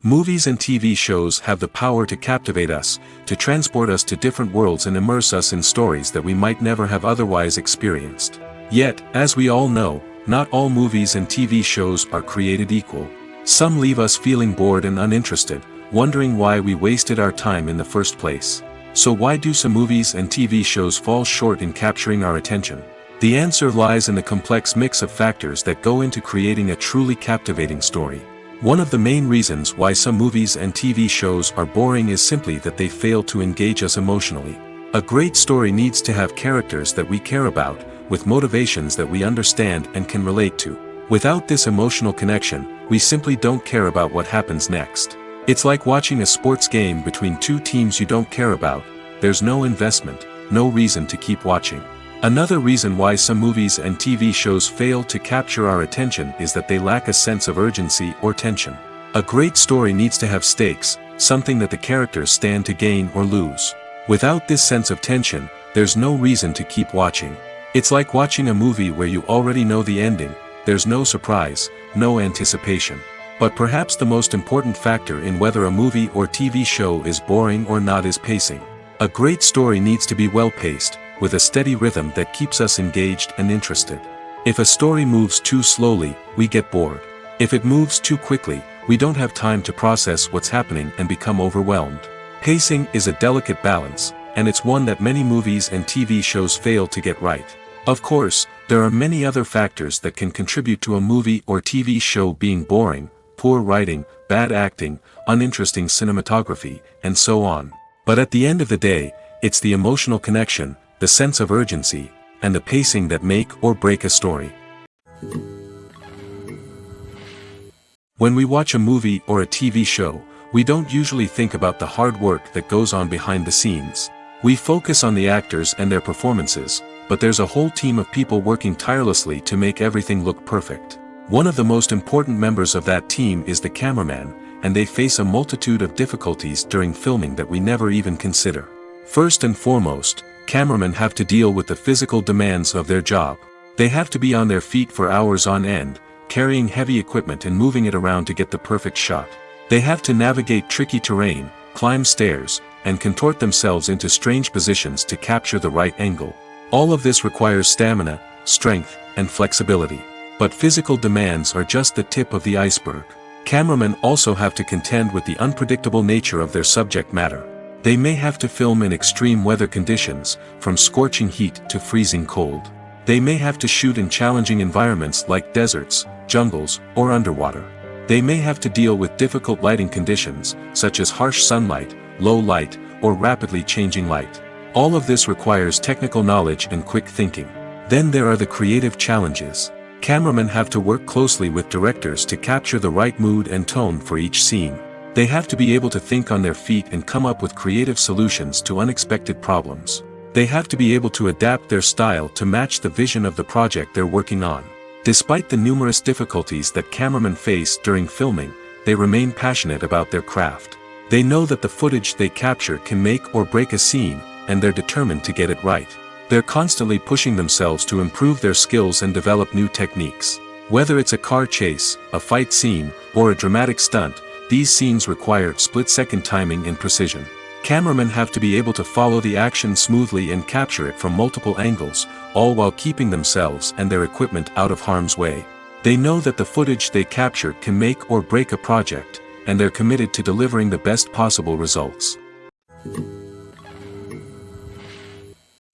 Speaker 2: Movies and TV shows have the power to captivate us, to transport us to different worlds and immerse us in stories that we might never have otherwise experienced. Yet, as we all know, not all movies and TV shows are created equal. Some leave us feeling bored and uninterested, wondering why we wasted our time in the first place. So why do some movies and TV shows fall short in capturing our attention? The answer lies in the complex mix of factors that go into creating a truly captivating story. One of the main reasons why some movies and TV shows are boring is simply that they fail to engage us emotionally. A great story needs to have characters that we care about, with motivations that we understand and can relate to. Without this emotional connection, we simply don't care about what happens next. It's like watching a sports game between two teams you don't care about. There's no investment, no reason to keep watching. Another reason why some movies and TV shows fail to capture our attention is that they lack a sense of urgency or tension. A great story needs to have stakes, something that the characters stand to gain or lose. Without this sense of tension, there's no reason to keep watching. It's like watching a movie where you already know the ending, there's no surprise, no anticipation. But perhaps the most important factor in whether a movie or TV show is boring or not is pacing. A great story needs to be well-paced, with a steady rhythm that keeps us engaged and interested. If a story moves too slowly, we get bored. If it moves too quickly, we don't have time to process what's happening and become overwhelmed. Pacing is a delicate balance, and it's one that many movies and TV shows fail to get right. Of course, there are many other factors that can contribute to a movie or TV show being boring: poor writing, bad acting, uninteresting cinematography, and so on. But at the end of the day, it's the emotional connection, the sense of urgency, and the pacing that make or break a story. When we watch a movie or a TV show, we don't usually think about the hard work that goes on behind the scenes. We focus on the actors and their performances, but there's a whole team of people working tirelessly to make everything look perfect. One of the most important members of that team is the cameraman, and they face a multitude of difficulties during filming that we never even consider. First and foremost, cameramen have to deal with the physical demands of their job. They have to be on their feet for hours on end, carrying heavy equipment and moving it around to get the perfect shot. They have to navigate tricky terrain, climb stairs, and contort themselves into strange positions to capture the right angle. All of this requires stamina, strength, and flexibility. But physical demands are just the tip of the iceberg. Cameramen also have to contend with the unpredictable nature of their subject matter. They may have to film in extreme weather conditions, from scorching heat to freezing cold. They may have to shoot in challenging environments like deserts, jungles, or underwater. They may have to deal with difficult lighting conditions, such as harsh sunlight, low light, or rapidly changing light. All of this requires technical knowledge and quick thinking. Then there are the creative challenges. Cameramen have to work closely with directors to capture the right mood and tone for each scene. They have to be able to think on their feet and come up with creative solutions to unexpected problems. They have to be able to adapt their style to match the vision of the project they're working on. Despite the numerous difficulties that cameramen face during filming, they remain passionate about their craft. They know that the footage they capture can make or break a scene, and they're determined to get it right. They're constantly pushing themselves to improve their skills and develop new techniques. Whether it's a car chase, a fight scene, or a dramatic stunt, these scenes require split-second timing and precision. Cameramen have to be able to follow the action smoothly and capture it from multiple angles, all while keeping themselves and their equipment out of harm's way. They know that the footage they capture can make or break a project, and they're committed to delivering the best possible results.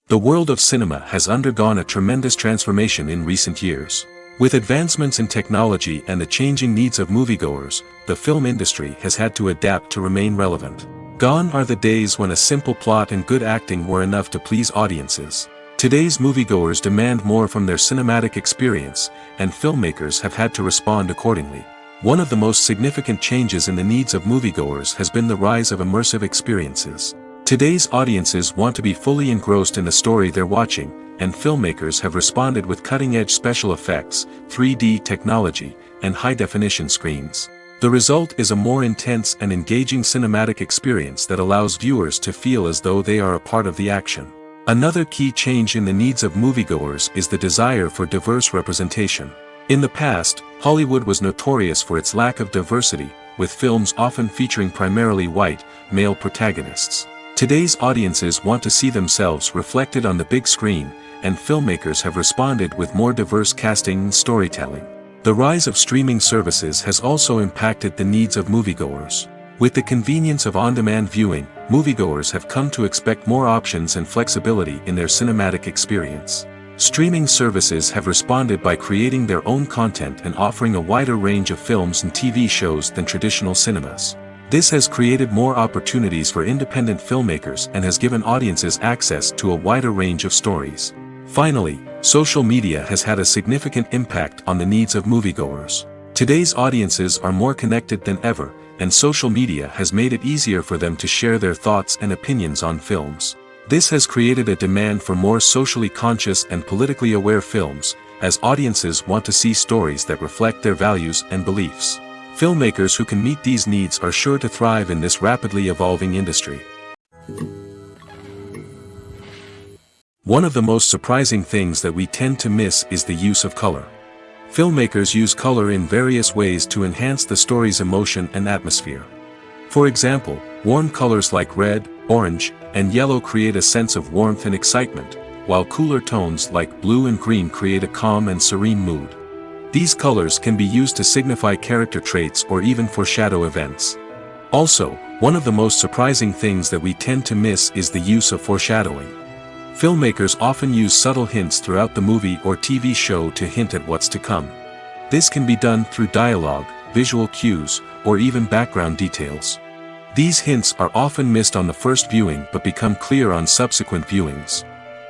Speaker 2: The world of cinema has undergone a tremendous transformation in recent years. With advancements in technology and the changing needs of moviegoers, the film industry has had to adapt to remain relevant. Gone are the days when a simple plot and good acting were enough to please audiences. Today's moviegoers demand more from their cinematic experience, and filmmakers have had to respond accordingly. One of the most significant changes in the needs of moviegoers has been the rise of immersive experiences. Today's audiences want to be fully engrossed in the story they're watching, and filmmakers have responded with cutting-edge special effects, 3D technology, and high-definition screens. The result is a more intense and engaging cinematic experience that allows viewers to feel as though they are a part of the action. Another key change in the needs of moviegoers is the desire for diverse representation. In the past, Hollywood was notorious for its lack of diversity, with films often featuring primarily white, male protagonists. Today's audiences want to see themselves reflected on the big screen, and filmmakers have responded with more diverse casting and storytelling. The rise of streaming services has also impacted the needs of moviegoers. With the convenience of on-demand viewing, moviegoers have come to expect more options and flexibility in their cinematic experience. Streaming services have responded by creating their own content and offering a wider range of films and TV shows than traditional cinemas. This has created more opportunities for independent filmmakers and has given audiences access to a wider range of stories. Finally, social media has had a significant impact on the needs of moviegoers. Today's audiences are more connected than ever, and social media has made it easier for them to share their thoughts and opinions on films. This has created a demand for more socially conscious and politically aware films, as audiences want to see stories that reflect their values and beliefs. Filmmakers who can meet these needs are sure to thrive in this rapidly evolving industry. One of the most surprising things that we tend to miss is the use of color. Filmmakers use color in various ways to enhance the story's emotion and atmosphere. For example, warm colors like red, orange, and yellow create a sense of warmth and excitement, while cooler tones like blue and green create a calm and serene mood. These colors can be used to signify character traits or even foreshadow events. Also, one of the most surprising things that we tend to miss is the use of foreshadowing. Filmmakers often use subtle hints throughout the movie or TV show to hint at what's to come. This can be done through dialogue, visual cues, or even background details. These hints are often missed on the first viewing but become clear on subsequent viewings.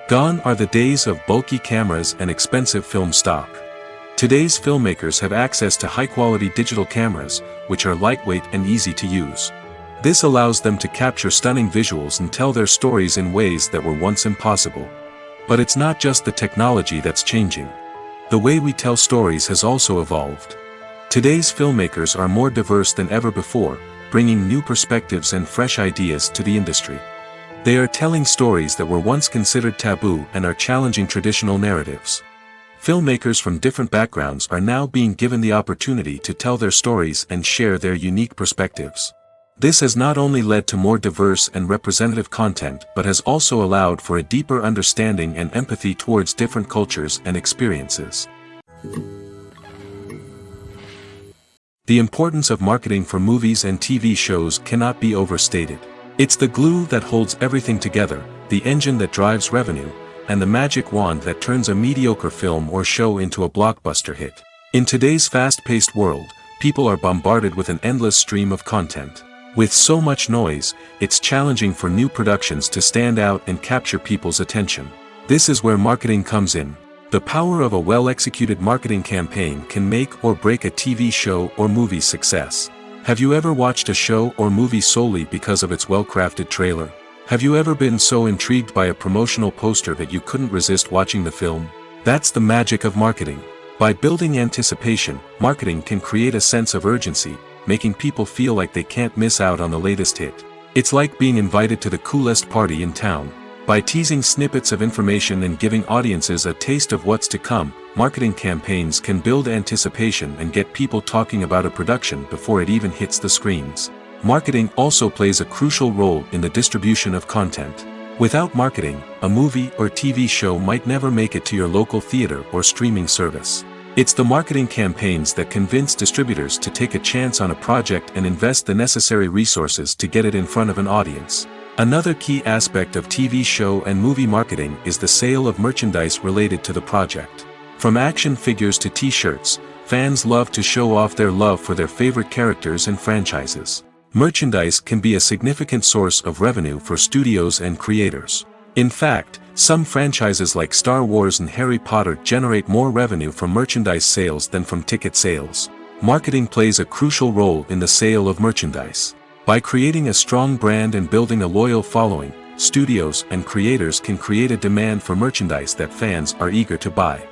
Speaker 2: Gone are the days of bulky cameras and expensive film stock. Today's filmmakers have access to high-quality digital cameras, which are lightweight and easy to use. This allows them to capture stunning visuals and tell their stories in ways that were once impossible. But it's not just the technology that's changing. The way we tell stories has also evolved. Today's filmmakers are more diverse than ever before, bringing new perspectives and fresh ideas to the industry. They are telling stories that were once considered taboo and are challenging traditional narratives. Filmmakers from different backgrounds are now being given the opportunity to tell their stories and share their unique perspectives. This has not only led to more diverse and representative content but has also allowed for a deeper understanding and empathy towards different cultures and experiences. The importance of marketing for movies and TV shows cannot be overstated. It's the glue that holds everything together, the engine that drives revenue, and the magic wand that turns a mediocre film or show into a blockbuster hit. In today's fast-paced world, people are bombarded with an endless stream of content. With so much noise, it's challenging for new productions to stand out and capture people's attention. This is where marketing comes in. The power of a well-executed marketing campaign can make or break a TV show or movie's success. Have you ever watched a show or movie solely because of its well-crafted trailer? Have you ever been so intrigued by a promotional poster that you couldn't resist watching the film? That's the magic of marketing. By building anticipation, marketing can create a sense of urgency, making people feel like they can't miss out on the latest hit. It's like being invited to the coolest party in town. By teasing snippets of information and giving audiences a taste of what's to come, marketing campaigns can build anticipation and get people talking about a production before it even hits the screens. Marketing also plays a crucial role in the distribution of content. Without marketing, a movie or TV show might never make it to your local theater or streaming service. It's the marketing campaigns that convince distributors to take a chance on a project and invest the necessary resources to get it in front of an audience. Another key aspect of TV show and movie marketing is the sale of merchandise related to the project. From action figures to t-shirts, fans love to show off their love for their favorite characters and franchises. Merchandise can be a significant source of revenue for studios and creators. In fact, some franchises like Star Wars and Harry Potter generate more revenue from merchandise sales than from ticket sales. Marketing plays a crucial role in the sale of merchandise. By creating a strong brand and building a loyal following, studios and creators can create a demand for merchandise that fans are eager to buy.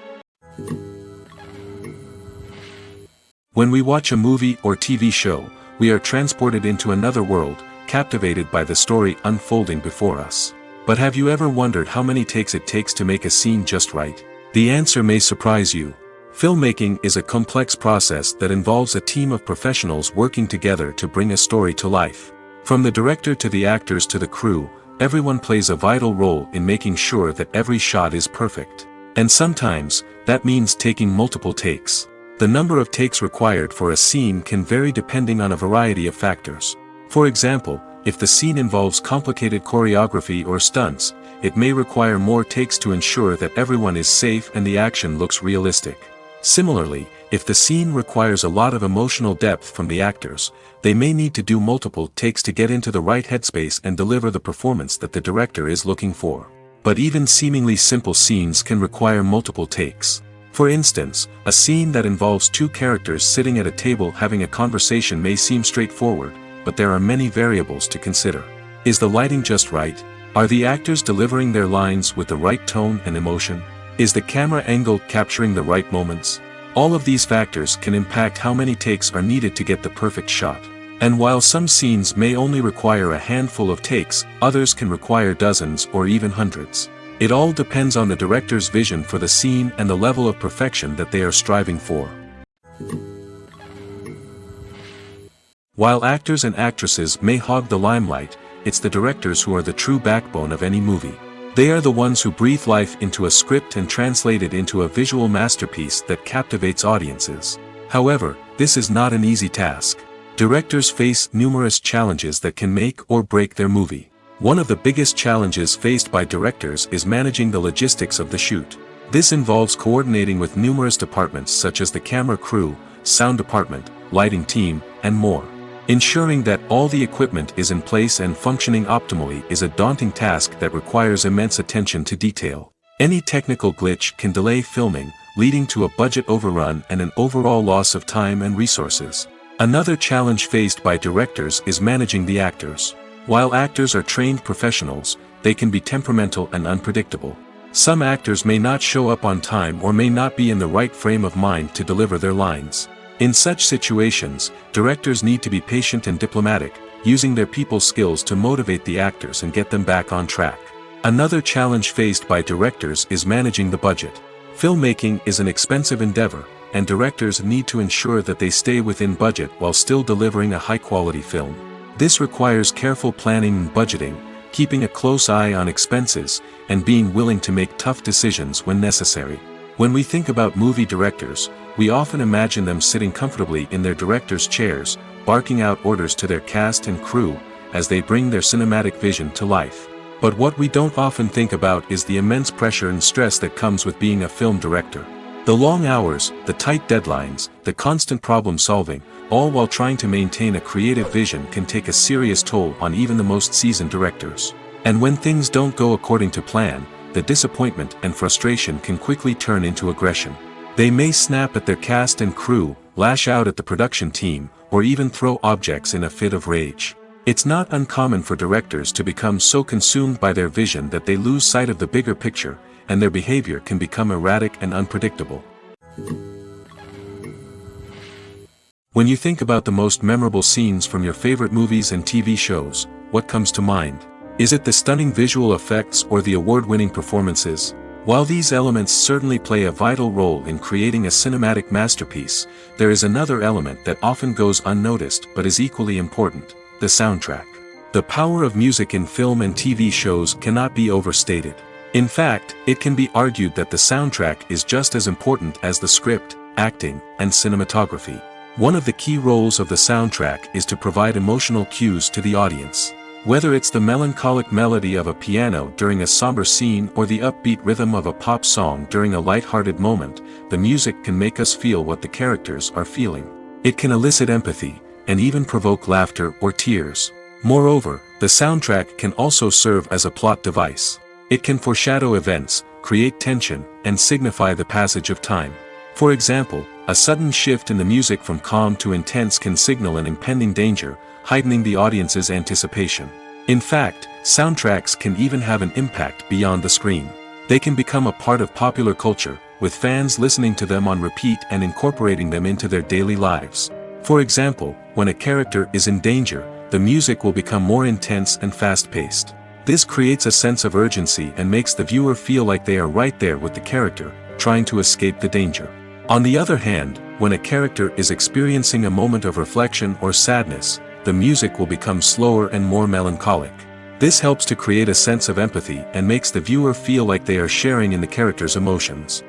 Speaker 2: When we watch a movie or TV show, we are transported into another world, captivated by the story unfolding before us. But have you ever wondered how many takes it takes to make a scene just right? The answer may surprise you. Filmmaking is a complex process that involves a team of professionals working together to bring a story to life. From the director to the actors to the crew, everyone plays a vital role in making sure that every shot is perfect. And sometimes, that means taking multiple takes. The number of takes required for a scene can vary depending on a variety of factors. For example, if the scene involves complicated choreography or stunts, it may require more takes to ensure that everyone is safe and the action looks realistic. Similarly, if the scene requires a lot of emotional depth from the actors, they may need to do multiple takes to get into the right headspace and deliver the performance that the director is looking for. But even seemingly simple scenes can require multiple takes. For instance, a scene that involves two characters sitting at a table having a conversation may seem straightforward, but there are many variables to consider. Is the lighting just right? Are the actors delivering their lines with the right tone and emotion? Is the camera angle capturing the right moments? All of these factors can impact how many takes are needed to get the perfect shot. And while some scenes may only require a handful of takes, others can require dozens or even hundreds. It all depends on the director's vision for the scene and the level of perfection that they are striving for. While actors and actresses may hog the limelight, it's the directors who are the true backbone of any movie. They are the ones who breathe life into a script and translate it into a visual masterpiece that captivates audiences. However, this is not an easy task. Directors face numerous challenges that can make or break their movie. One of the biggest challenges faced by directors is managing the logistics of the shoot. This involves coordinating with numerous departments such as the camera crew, sound department, lighting team, and more. Ensuring that all the equipment is in place and functioning optimally is a daunting task that requires immense attention to detail. Any technical glitch can delay filming, leading to a budget overrun and an overall loss of time and resources. Another challenge faced by directors is managing the actors. While actors are trained professionals, they can be temperamental and unpredictable. Some actors may not show up on time or may not be in the right frame of mind to deliver their lines. In such situations, directors need to be patient and diplomatic, using their people skills to motivate the actors and get them back on track. Another challenge faced by directors is managing the budget. Filmmaking is an expensive endeavor, and directors need to ensure that they stay within budget while still delivering a high-quality film. This requires careful planning and budgeting, keeping a close eye on expenses, and being willing to make tough decisions when necessary. When we think about movie directors, we often imagine them sitting comfortably in their director's chairs, barking out orders to their cast and crew, as they bring their cinematic vision to life. But what we don't often think about is the immense pressure and stress that comes with being a film director. The long hours, the tight deadlines, the constant problem solving, all while trying to maintain a creative vision can take a serious toll on even the most seasoned directors. And when things don't go according to plan, the disappointment and frustration can quickly turn into aggression. They may snap at their cast and crew, lash out at the production team, or even throw objects in a fit of rage. It's not uncommon for directors to become so consumed by their vision that they lose sight of the bigger picture, and their behavior can become erratic and unpredictable. When you think about the most memorable scenes from your favorite movies and TV shows, what comes to mind? Is it the stunning visual effects or the award-winning performances? While these elements certainly play a vital role in creating a cinematic masterpiece, there is another element that often goes unnoticed but is equally important: the soundtrack. The power of music in film and TV shows cannot be overstated. In fact, it can be argued that the soundtrack is just as important as the script, acting, and cinematography. One of the key roles of the soundtrack is to provide emotional cues to the audience. Whether it's the melancholic melody of a piano during a somber scene or the upbeat rhythm of a pop song during a light-hearted moment, the music can make us feel what the characters are feeling. It can elicit empathy, and even provoke laughter or tears. Moreover, the soundtrack can also serve as a plot device. It can foreshadow events, create tension, and signify the passage of time. For example, a sudden shift in the music from calm to intense can signal an impending danger, heightening the audience's anticipation. In fact, soundtracks can even have an impact beyond the screen. They can become a part of popular culture, with fans listening to them on repeat and incorporating them into their daily lives. For example, when a character is in danger, the music will become more intense and fast-paced. This creates a sense of urgency and makes the viewer feel like they are right there with the character, trying to escape the danger. On the other hand, when a character is experiencing a moment of reflection or sadness, the music will become slower and more melancholic. This helps to create a sense of empathy and makes the viewer feel like they are sharing in the character's emotions.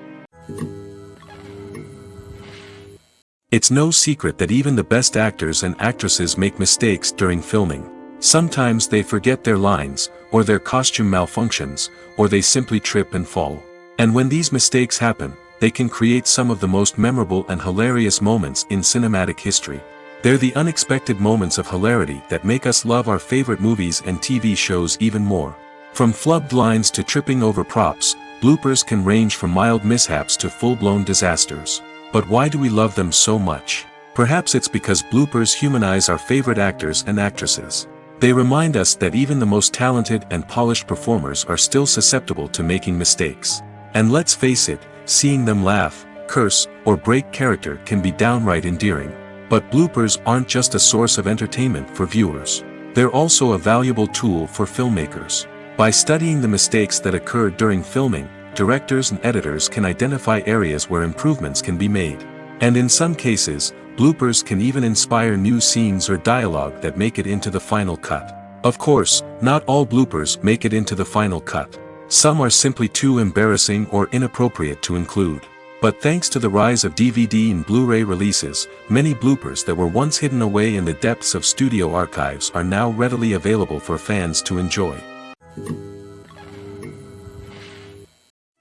Speaker 2: It's no secret that even the best actors and actresses make mistakes during filming. Sometimes they forget their lines, or their costume malfunctions, or they simply trip and fall. And when these mistakes happen, they can create some of the most memorable and hilarious moments in cinematic history. They're the unexpected moments of hilarity that make us love our favorite movies and TV shows even more. From flubbed lines to tripping over props, bloopers can range from mild mishaps to full-blown disasters. But why do we love them so much? Perhaps it's because bloopers humanize our favorite actors and actresses. They remind us that even the most talented and polished performers are still susceptible to making mistakes. And let's face it, seeing them laugh, curse, or break character can be downright endearing. But bloopers aren't just a source of entertainment for viewers. They're also a valuable tool for filmmakers. By studying the mistakes that occur during filming, directors and editors can identify areas where improvements can be made. And in some cases, bloopers can even inspire new scenes or dialogue that make it into the final cut. Of course, not all bloopers make it into the final cut. Some are simply too embarrassing or inappropriate to include. But thanks to the rise of DVD and Blu-ray releases, many bloopers that were once hidden away in the depths of studio archives are now readily available for fans to enjoy.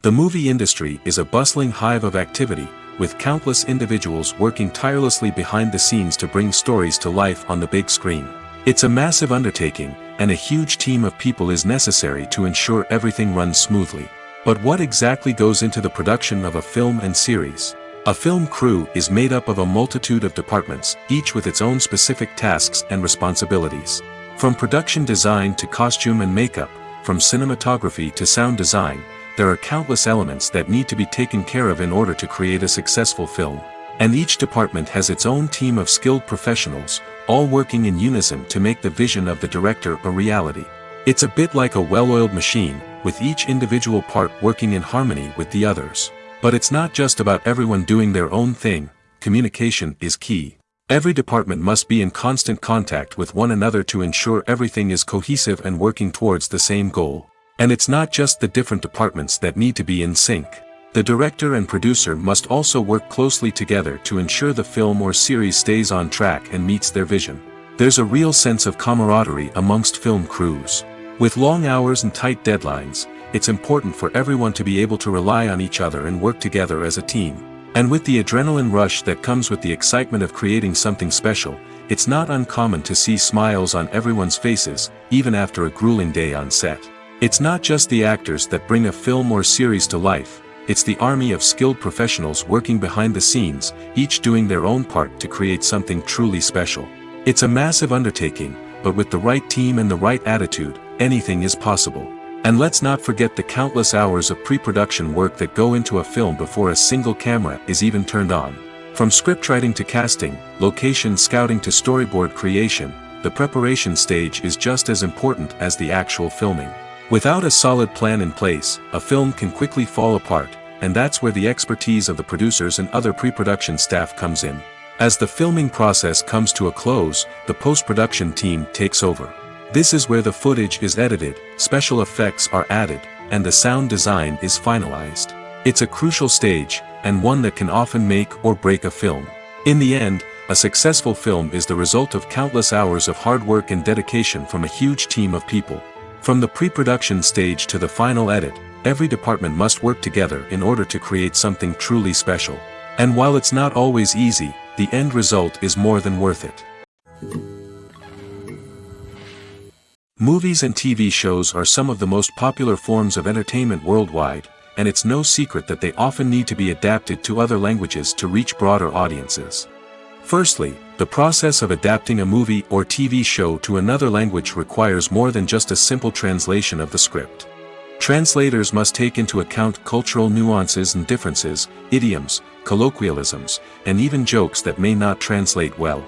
Speaker 2: The movie industry is a bustling hive of activity, with countless individuals working tirelessly behind the scenes to bring stories to life on the big screen. It's a massive undertaking, and a huge team of people is necessary to ensure everything runs smoothly. But what exactly goes into the production of a film and series? A film crew is made up of a multitude of departments, each with its own specific tasks and responsibilities. From production design to costume and makeup, from cinematography to sound design, there are countless elements that need to be taken care of in order to create a successful film. And each department has its own team of skilled professionals, all working in unison to make the vision of the director a reality. It's a bit like a well-oiled machine, with each individual part working in harmony with the others. But it's not just about everyone doing their own thing. Communication is key. Every department must be in constant contact with one another to ensure everything is cohesive and working towards the same goal. And it's not just the different departments that need to be in sync. The director and producer must also work closely together to ensure the film or series stays on track and meets their vision. There's a real sense of camaraderie amongst film crews. With long hours and tight deadlines, it's important for everyone to be able to rely on each other and work together as a team. And with the adrenaline rush that comes with the excitement of creating something special, it's not uncommon to see smiles on everyone's faces, even after a grueling day on set. It's not just the actors that bring a film or series to life, it's the army of skilled professionals working behind the scenes, each doing their own part to create something truly special. It's a massive undertaking, but with the right team and the right attitude, anything is possible. And let's not forget the countless hours of pre-production work that go into a film before a single camera is even turned on. From scriptwriting to casting, location scouting to storyboard creation, the preparation stage is just as important as the actual filming. Without a solid plan in place, a film can quickly fall apart, and that's where the expertise of the producers and other pre-production staff comes in. As the filming process comes to a close, the post-production team takes over. This is where the footage is edited, special effects are added, and the sound design is finalized. It's a crucial stage, and one that can often make or break a film. In the end, a successful film is the result of countless hours of hard work and dedication from a huge team of people. From the pre-production stage to the final edit, every department must work together in order to create something truly special. And while it's not always easy, the end result is more than worth it. Movies and TV shows are some of the most popular forms of entertainment worldwide, and it's no secret that they often need to be adapted to other languages to reach broader audiences. Firstly, the process of adapting a movie or TV show to another language requires more than just a simple translation of the script. Translators must take into account cultural nuances and differences, idioms, colloquialisms, and even jokes that may not translate well.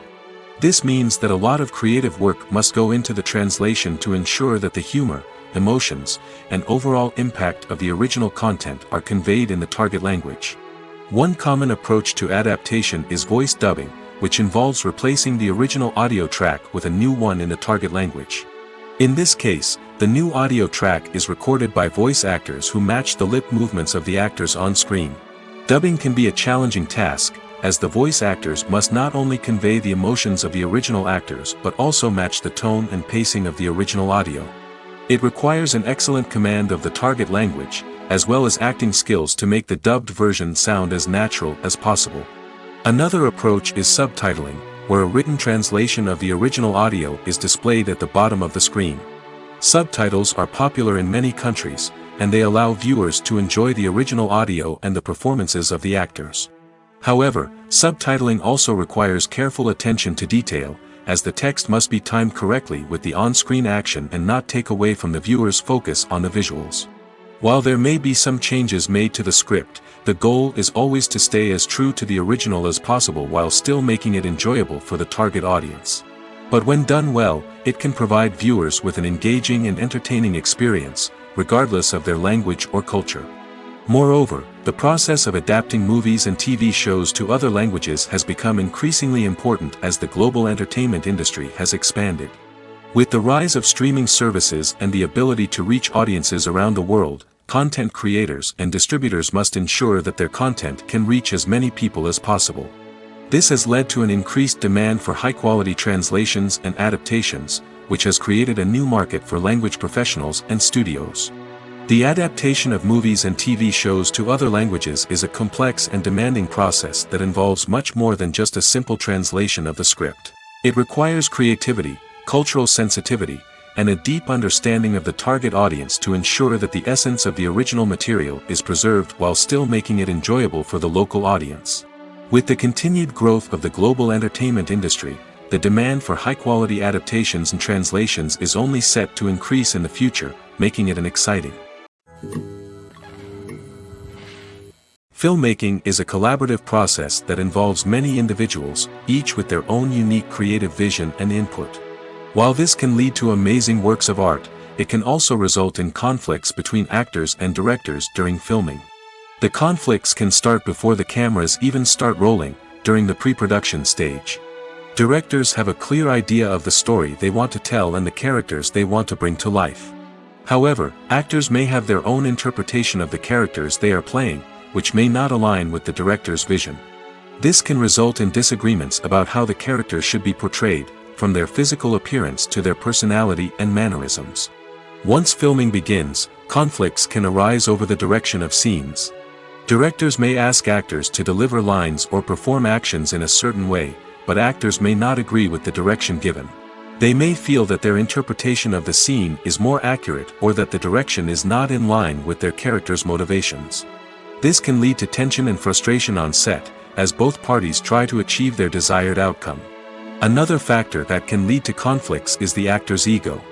Speaker 2: This means that a lot of creative work must go into the translation to ensure that the humor, emotions, and overall impact of the original content are conveyed in the target language. One common approach to adaptation is voice dubbing, which involves replacing the original audio track with a new one in the target language. In this case, the new audio track is recorded by voice actors who match the lip movements of the actors on screen. Dubbing can be a challenging task, as the voice actors must not only convey the emotions of the original actors but also match the tone and pacing of the original audio. It requires an excellent command of the target language, as well as acting skills to make the dubbed version sound as natural as possible. Another approach is subtitling, where a written translation of the original audio is displayed at the bottom of the screen. Subtitles are popular in many countries, and they allow viewers to enjoy the original audio and the performances of the actors. However, subtitling also requires careful attention to detail, as the text must be timed correctly with the on-screen action and not take away from the viewer's focus on the visuals. While there may be some changes made to the script, the goal is always to stay as true to the original as possible while still making it enjoyable for the target audience. But when done well, it can provide viewers with an engaging and entertaining experience, regardless of their language or culture. Moreover, the process of adapting movies and TV shows to other languages has become increasingly important as the global entertainment industry has expanded. With the rise of streaming services and the ability to reach audiences around the world, content creators and distributors must ensure that their content can reach as many people as possible. This has led to an increased demand for high-quality translations and adaptations, which has created a new market for language professionals and studios. The adaptation of movies and TV shows to other languages is a complex and demanding process that involves much more than just a simple translation of the script. It requires creativity, cultural sensitivity, and a deep understanding of the target audience to ensure that the essence of the original material is preserved while still making it enjoyable for the local audience. With the continued growth of the global entertainment industry, the demand for high-quality adaptations and translations is only set to increase in the future, making it an exciting. Filmmaking is a collaborative process that involves many individuals, each with their own unique creative vision and input. While this can lead to amazing works of art, it can also result in conflicts between actors and directors during filming. The conflicts can start before the cameras even start rolling, during the pre-production stage. Directors have a clear idea of the story they want to tell and the characters they want to bring to life. However, actors may have their own interpretation of the characters they are playing, which may not align with the director's vision. This can result in disagreements about how the characters should be portrayed, from their physical appearance to their personality and mannerisms. Once filming begins, conflicts can arise over the direction of scenes. Directors may ask actors to deliver lines or perform actions in a certain way, but actors may not agree with the direction given. They may feel that their interpretation of the scene is more accurate or that the direction is not in line with their character's motivations. This can lead to tension and frustration on set, as both parties try to achieve their desired outcome. Another factor that can lead to conflicts is the actor's ego.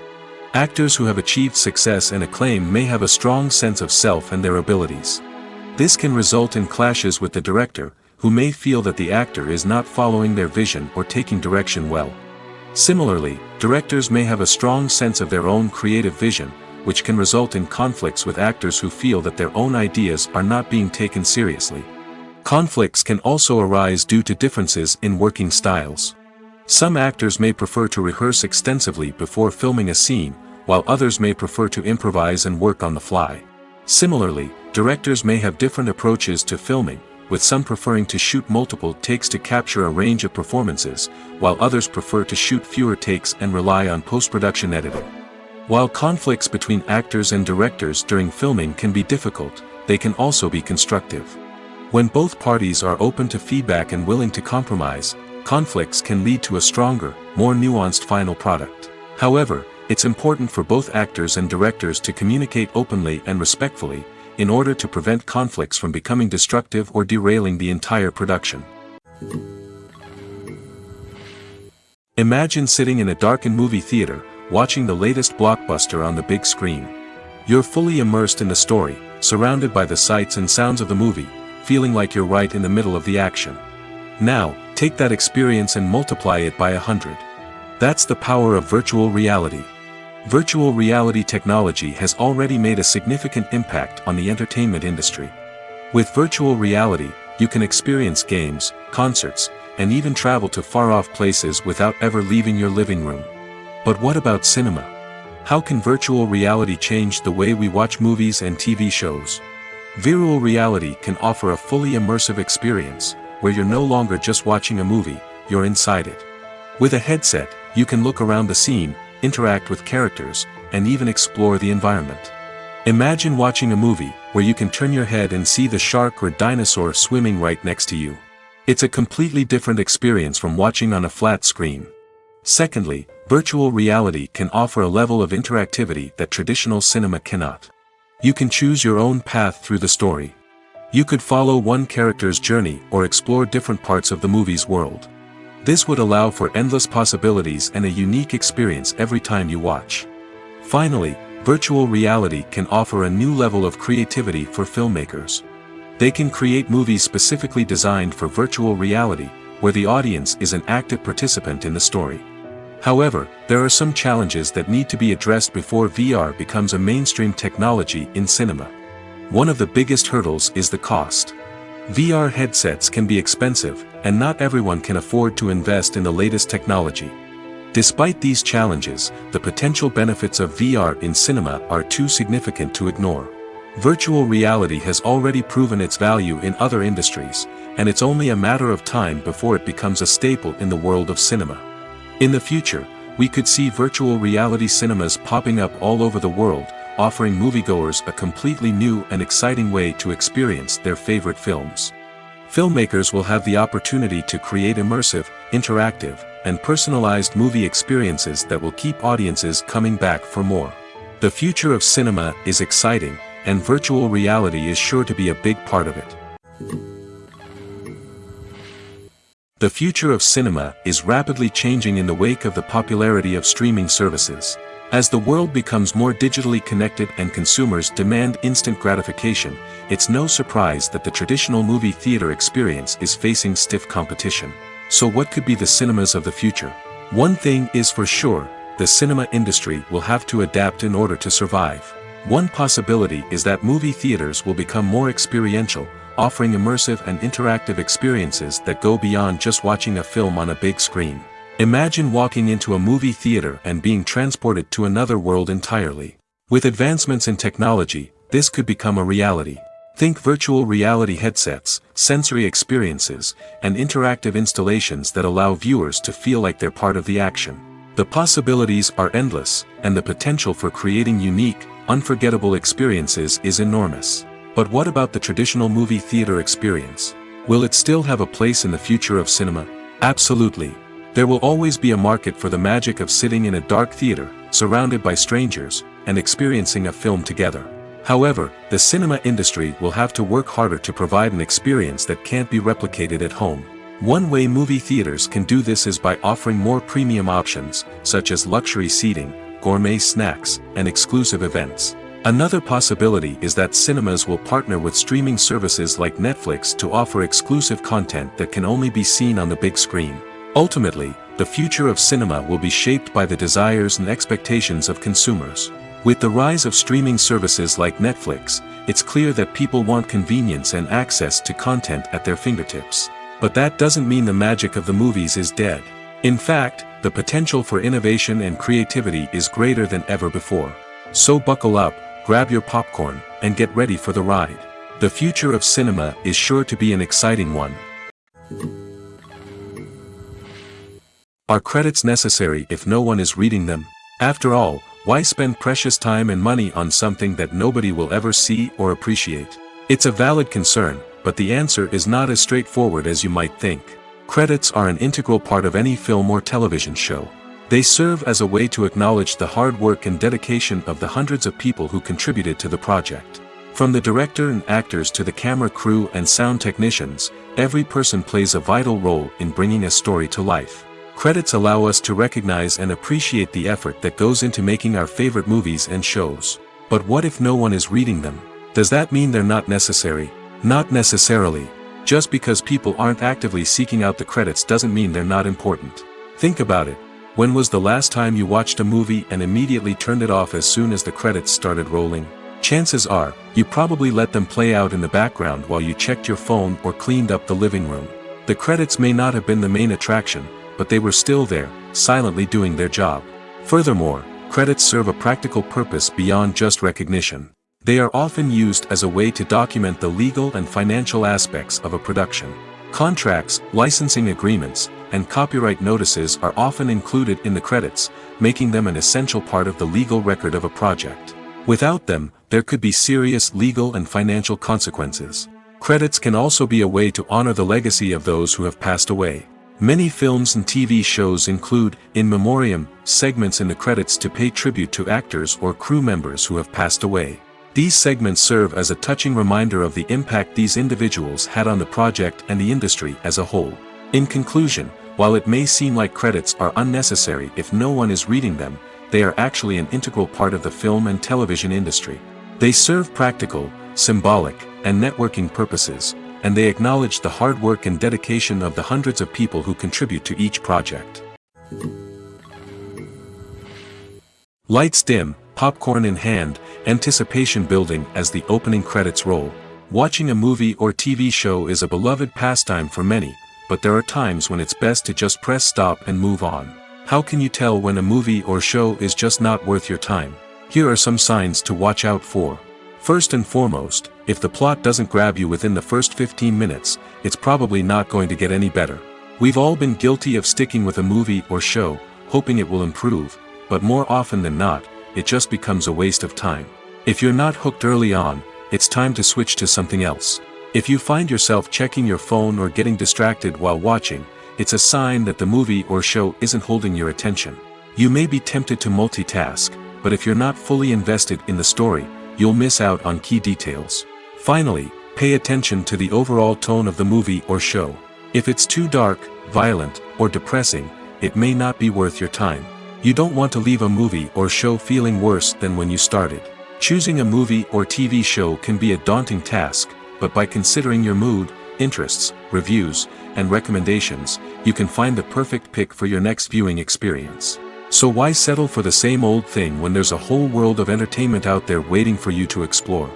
Speaker 2: Actors who have achieved success and acclaim may have a strong sense of self and their abilities. This can result in clashes with the director, who may feel that the actor is not following their vision or taking direction well. Similarly, directors may have a strong sense of their own creative vision, which can result in conflicts with actors who feel that their own ideas are not being taken seriously. Conflicts can also arise due to differences in working styles. Some actors may prefer to rehearse extensively before filming a scene, while others may prefer to improvise and work on the fly. Similarly, directors may have different approaches to filming, with some preferring to shoot multiple takes to capture a range of performances, while others prefer to shoot fewer takes and rely on post-production editing. While conflicts between actors and directors during filming can be difficult, they can also be constructive. When both parties are open to feedback and willing to compromise, conflicts can lead to a stronger, more nuanced final product. However, it's important for both actors and directors to communicate openly and respectfully, in order to prevent conflicts from becoming destructive or derailing the entire production. Imagine sitting in a darkened movie theater, watching the latest blockbuster on the big screen. You're fully immersed in the story, surrounded by the sights and sounds of the movie, feeling like you're right in the middle of the action. Now, take that experience and multiply it by 100. That's the power of virtual reality. Virtual reality technology has already made a significant impact on the entertainment industry. With virtual reality, you can experience games, concerts, and even travel to far-off places without ever leaving your living room. But what about cinema? How can virtual reality change the way we watch movies and TV shows? Virtual reality can offer a fully immersive experience, where you're no longer just watching a movie, you're inside it. With a headset, you can look around the scene, interact with characters, and even explore the environment. Imagine watching a movie where you can turn your head and see the shark or dinosaur swimming right next to you. It's a completely different experience from watching on a flat screen. Secondly, virtual reality can offer a level of interactivity that traditional cinema cannot. You can choose your own path through the story. You could follow one character's journey or explore different parts of the movie's world. This would allow for endless possibilities and a unique experience every time you watch. Finally, virtual reality can offer a new level of creativity for filmmakers. They can create movies specifically designed for virtual reality, where the audience is an active participant in the story. However, there are some challenges that need to be addressed before VR becomes a mainstream technology in cinema. One of the biggest hurdles is the cost. VR headsets can be expensive, and not everyone can afford to invest in the latest technology. Despite these challenges, the potential benefits of VR in cinema are too significant to ignore. Virtual reality has already proven its value in other industries, and it's only a matter of time before it becomes a staple in the world of cinema. In the future, we could see virtual reality cinemas popping up all over the world, offering moviegoers a completely new and exciting way to experience their favorite films. Filmmakers will have the opportunity to create immersive, interactive, and personalized movie experiences that will keep audiences coming back for more. The future of cinema is exciting, and virtual reality is sure to be a big part of it. The future of cinema is rapidly changing in the wake of the popularity of streaming services. As the world becomes more digitally connected and consumers demand instant gratification, it's no surprise that the traditional movie theater experience is facing stiff competition. So what could be the cinemas of the future? One thing is for sure, the cinema industry will have to adapt in order to survive. One possibility is that movie theaters will become more experiential, offering immersive and interactive experiences that go beyond just watching a film on a big screen. Imagine walking into a movie theater and being transported to another world entirely. With advancements in technology, this could become a reality. Think virtual reality headsets, sensory experiences, and interactive installations that allow viewers to feel like they're part of the action. The possibilities are endless, and the potential for creating unique, unforgettable experiences is enormous. But what about the traditional movie theater experience? Will it still have a place in the future of cinema? Absolutely. There will always be a market for the magic of sitting in a dark theater, surrounded by strangers, and experiencing a film together. However, the cinema industry will have to work harder to provide an experience that can't be replicated at home. One way movie theaters can do this is by offering more premium options, such as luxury seating, gourmet snacks, and exclusive events. Another possibility is that cinemas will partner with streaming services like Netflix to offer exclusive content that can only be seen on the big screen. Ultimately, the future of cinema will be shaped by the desires and expectations of consumers. With the rise of streaming services like Netflix, it's clear that people want convenience and access to content at their fingertips. But that doesn't mean the magic of the movies is dead. In fact, the potential for innovation and creativity is greater than ever before. So buckle up, grab your popcorn, and get ready for the ride. The future of cinema is sure to be an exciting one. Are credits necessary if no one is reading them? After all, why spend precious time and money on something that nobody will ever see or appreciate? It's a valid concern, but the answer is not as straightforward as you might think. Credits are an integral part of any film or television show. They serve as a way to acknowledge the hard work and dedication of the hundreds of people who contributed to the project. From the director and actors to the camera crew and sound technicians, every person plays a vital role in bringing a story to life. Credits allow us to recognize and appreciate the effort that goes into making our favorite movies and shows. But what if no one is reading them? Does that mean they're not necessary? Not necessarily. Just because people aren't actively seeking out the credits doesn't mean they're not important. Think about it. When was the last time you watched a movie and immediately turned it off as soon as the credits started rolling? Chances are, you probably let them play out in the background while you checked your phone or cleaned up the living room. The credits may not have been the main attraction, but they were still there, silently doing their job. Furthermore, credits serve a practical purpose beyond just recognition. They are often used as a way to document the legal and financial aspects of a production. Contracts, licensing agreements, and copyright notices are often included in the credits, making them an essential part of the legal record of a project. Without them, there could be serious legal and financial consequences. Credits can also be a way to honor the legacy of those who have passed away. Many films and TV shows include, in memoriam, segments in the credits to pay tribute to actors or crew members who have passed away. These segments serve as a touching reminder of the impact these individuals had on the project and the industry as a whole. In conclusion, while it may seem like credits are unnecessary if no one is reading them, they are actually an integral part of the film and television industry. They serve practical, symbolic, and networking purposes, and they acknowledge the hard work and dedication of the hundreds of people who contribute to each project. Lights dim, popcorn in hand, anticipation building as the opening credits roll. Watching a movie or TV show is a beloved pastime for many, but there are times when it's best to just press stop and move on. How can you tell when a movie or show is just not worth your time? Here are some signs to watch out for. First and foremost, if the plot doesn't grab you within the first 15 minutes, it's probably not going to get any better. We've all been guilty of sticking with a movie or show, hoping it will improve, but more often than not, it just becomes a waste of time. If you're not hooked early on, it's time to switch to something else. If you find yourself checking your phone or getting distracted while watching, it's a sign that the movie or show isn't holding your attention. You may be tempted to multitask, but if you're not fully invested in the story, you'll miss out on key details. Finally, pay attention to the overall tone of the movie or show. If it's too dark, violent, or depressing, it may not be worth your time. You don't want to leave a movie or show feeling worse than when you started. Choosing a movie or TV show can be a daunting task, but by considering your mood, interests, reviews, and recommendations, you can find the perfect pick for your next viewing experience. So why settle for the same old thing when there's a whole world of entertainment out there waiting for you to explore?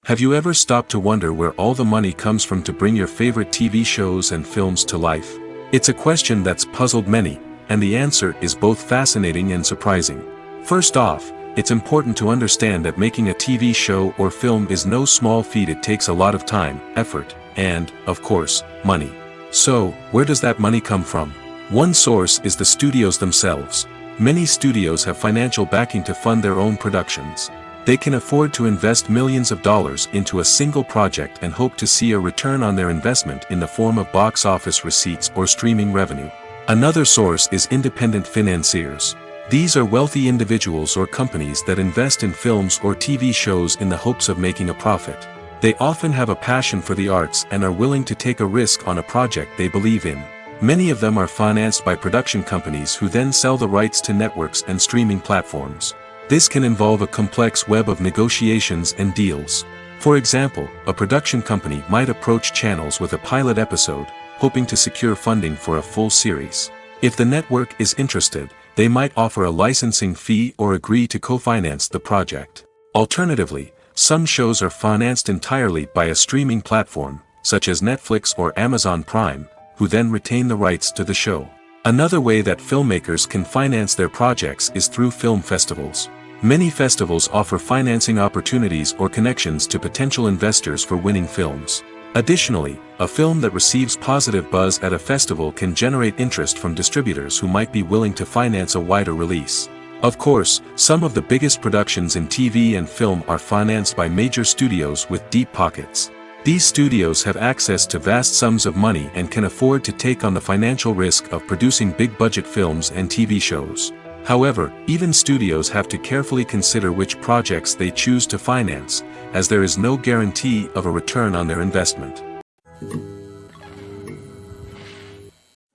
Speaker 2: Have you ever stopped to wonder where all the money comes from to bring your favorite TV shows and films to life? It's a question that's puzzled many, and the answer is both fascinating and surprising. First off, it's important to understand that making a TV show or film is no small feat. It takes a lot of time, effort, and, of course, money. So, where does that money come from? One source is the studios themselves. Many studios have financial backing to fund their own productions. They can afford to invest millions of dollars into a single project and hope to see a return on their investment in the form of box office receipts or streaming revenue. Another source is independent financiers. These are wealthy individuals or companies that invest in films or TV shows in the hopes of making a profit. They often have a passion for the arts and are willing to take a risk on a project they believe in. Many of them are financed by production companies who then sell the rights to networks and streaming platforms. This can involve a complex web of negotiations and deals. For example, a production company might approach channels with a pilot episode, hoping to secure funding for a full series. If the network is interested, they might offer a licensing fee or agree to co-finance the project. Alternatively, some shows are financed entirely by a streaming platform, such as Netflix or Amazon Prime, who then retain the rights to the show. Another way that filmmakers can finance their projects is through film festivals. Many festivals offer financing opportunities or connections to potential investors for winning films. Additionally, a film that receives positive buzz at a festival can generate interest from distributors who might be willing to finance a wider release. Of course, some of the biggest productions in TV and film are financed by major studios with deep pockets. These studios have access to vast sums of money and can afford to take on the financial risk of producing big-budget films and TV shows. However, even studios have to carefully consider which projects they choose to finance, as there is no guarantee of a return on their investment.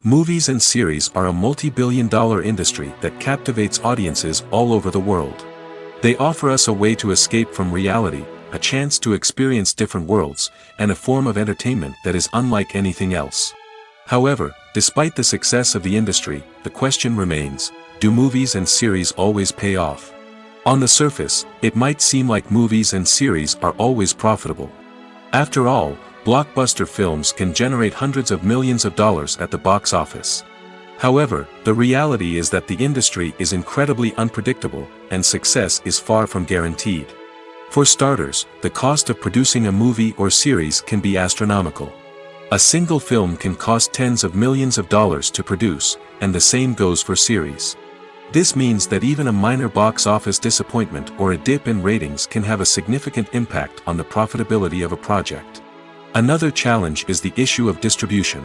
Speaker 2: Movies and series are a multi-billion-dollar industry that captivates audiences all over the world. They offer us a way to escape from reality, a chance to experience different worlds, and a form of entertainment that is unlike anything else. However, despite the success of the industry, the question remains: do movies and series always pay off? On the surface, it might seem like movies and series are always profitable. After all, blockbuster films can generate hundreds of millions of dollars at the box office. However, the reality is that the industry is incredibly unpredictable, and success is far from guaranteed. For starters, the cost of producing a movie or series can be astronomical. A single film can cost tens of millions of dollars to produce, and the same goes for series. This means that even a minor box office disappointment or a dip in ratings can have a significant impact on the profitability of a project. Another challenge is the issue of distribution.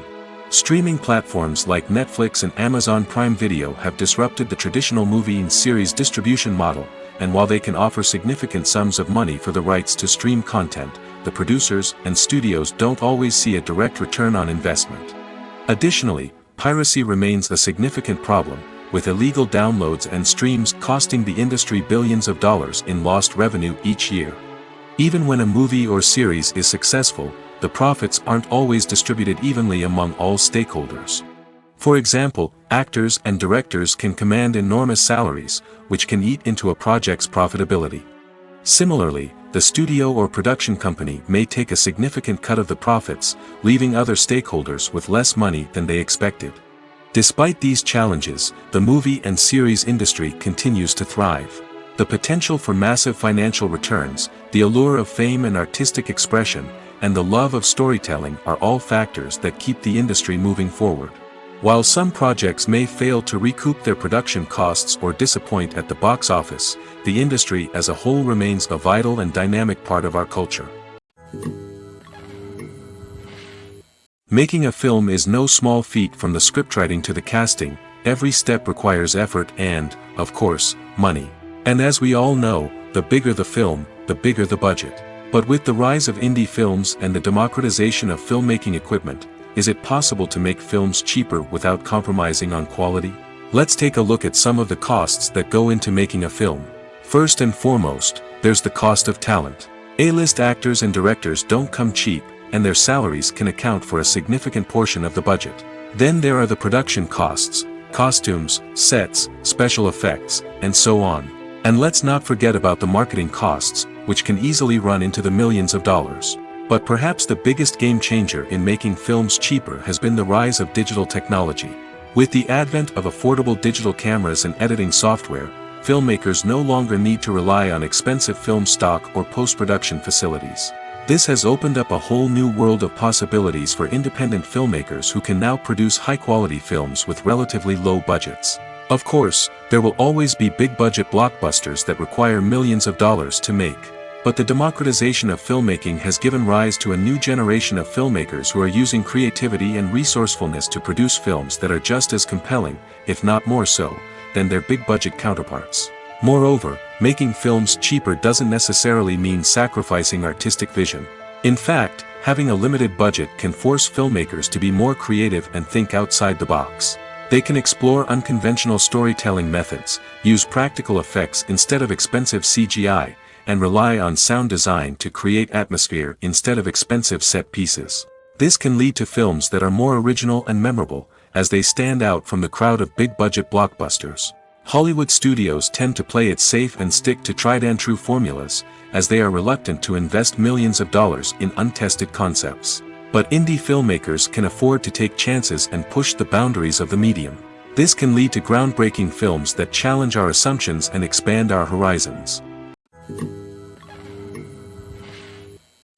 Speaker 2: Streaming platforms like Netflix and Amazon Prime Video have disrupted the traditional movie and series distribution model, and while they can offer significant sums of money for the rights to stream content, the producers and studios don't always see a direct return on investment. Additionally, piracy remains a significant problem, with illegal downloads and streams costing the industry billions of dollars in lost revenue each year. Even when a movie or series is successful, the profits aren't always distributed evenly among all stakeholders. For example, actors and directors can command enormous salaries, which can eat into a project's profitability. Similarly, the studio or production company may take a significant cut of the profits, leaving other stakeholders with less money than they expected. Despite these challenges, the movie and series industry continues to thrive. The potential for massive financial returns, the allure of fame and artistic expression, and the love of storytelling are all factors that keep the industry moving forward. While some projects may fail to recoup their production costs or disappoint at the box office, the industry as a whole remains a vital and dynamic part of our culture. Making a film is no small feat. From the scriptwriting to the casting, every step requires effort and, of course, money. And as we all know, the bigger the film, the bigger the budget. But with the rise of indie films and the democratization of filmmaking equipment, is it possible to make films cheaper without compromising on quality? Let's take a look at some of the costs that go into making a film. First and foremost, there's the cost of talent. A-list actors and directors don't come cheap, and their salaries can account for a significant portion of the budget. Then there are the production costs, costumes, sets, special effects, and so on. And let's not forget about the marketing costs, which can easily run into the millions of dollars. But perhaps the biggest game changer in making films cheaper has been the rise of digital technology. With the advent of affordable digital cameras and editing software, filmmakers no longer need to rely on expensive film stock or post-production facilities. This has opened up a whole new world of possibilities for independent filmmakers who can now produce high-quality films with relatively low budgets. Of course, there will always be big-budget blockbusters that require millions of dollars to make. But the democratization of filmmaking has given rise to a new generation of filmmakers who are using creativity and resourcefulness to produce films that are just as compelling, if not more so, than their big-budget counterparts. Moreover, making films cheaper doesn't necessarily mean sacrificing artistic vision. In fact, having a limited budget can force filmmakers to be more creative and think outside the box. They can explore unconventional storytelling methods, use practical effects instead of expensive CGI, and rely on sound design to create atmosphere instead of expensive set pieces. This can lead to films that are more original and memorable, as they stand out from the crowd of big-budget blockbusters. Hollywood studios tend to play it safe and stick to tried-and-true formulas, as they are reluctant to invest millions of dollars in untested concepts. But indie filmmakers can afford to take chances and push the boundaries of the medium. This can lead to groundbreaking films that challenge our assumptions and expand our horizons.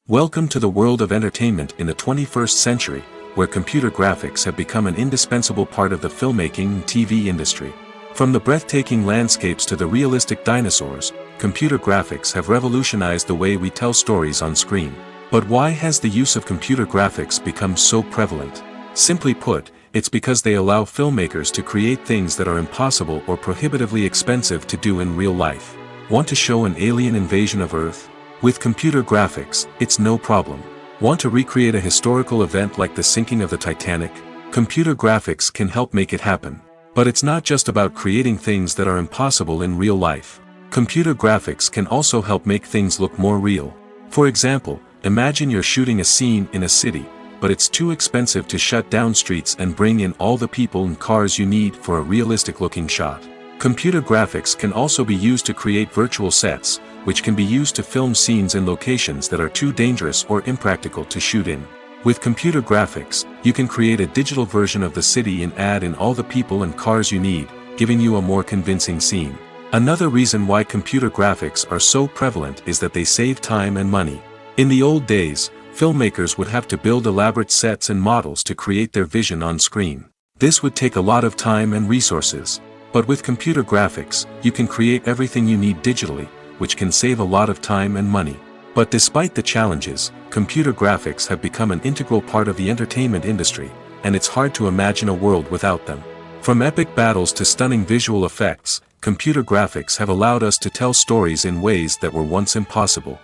Speaker 2: Welcome to the world of entertainment in the 21st century, where computer graphics have become an indispensable part of the filmmaking and TV industry. From the breathtaking landscapes to the realistic dinosaurs, computer graphics have revolutionized the way we tell stories on screen. But why has the use of computer graphics become so prevalent? Simply put, it's because they allow filmmakers to create things that are impossible or prohibitively expensive to do in real life. Want to show an alien invasion of Earth? With computer graphics, it's no problem. Want to recreate a historical event like the sinking of the Titanic? Computer graphics can help make it happen. But it's not just about creating things that are impossible in real life. Computer graphics can also help make things look more real. For example, imagine you're shooting a scene in a city, but it's too expensive to shut down streets and bring in all the people and cars you need for a realistic-looking shot. Computer graphics can also be used to create virtual sets, which can be used to film scenes in locations that are too dangerous or impractical to shoot in. With computer graphics, you can create a digital version of the city and add in all the people and cars you need, giving you a more convincing scene. Another reason why computer graphics are so prevalent is that they save time and money. In the old days, filmmakers would have to build elaborate sets and models to create their vision on screen. This would take a lot of time and resources. But with computer graphics, you can create everything you need digitally, which can save a lot of time and money. But despite the challenges, computer graphics have become an integral part of the entertainment industry, and it's hard to imagine a world without them. From epic battles to stunning visual effects, computer graphics have allowed us to tell stories in ways that were once impossible.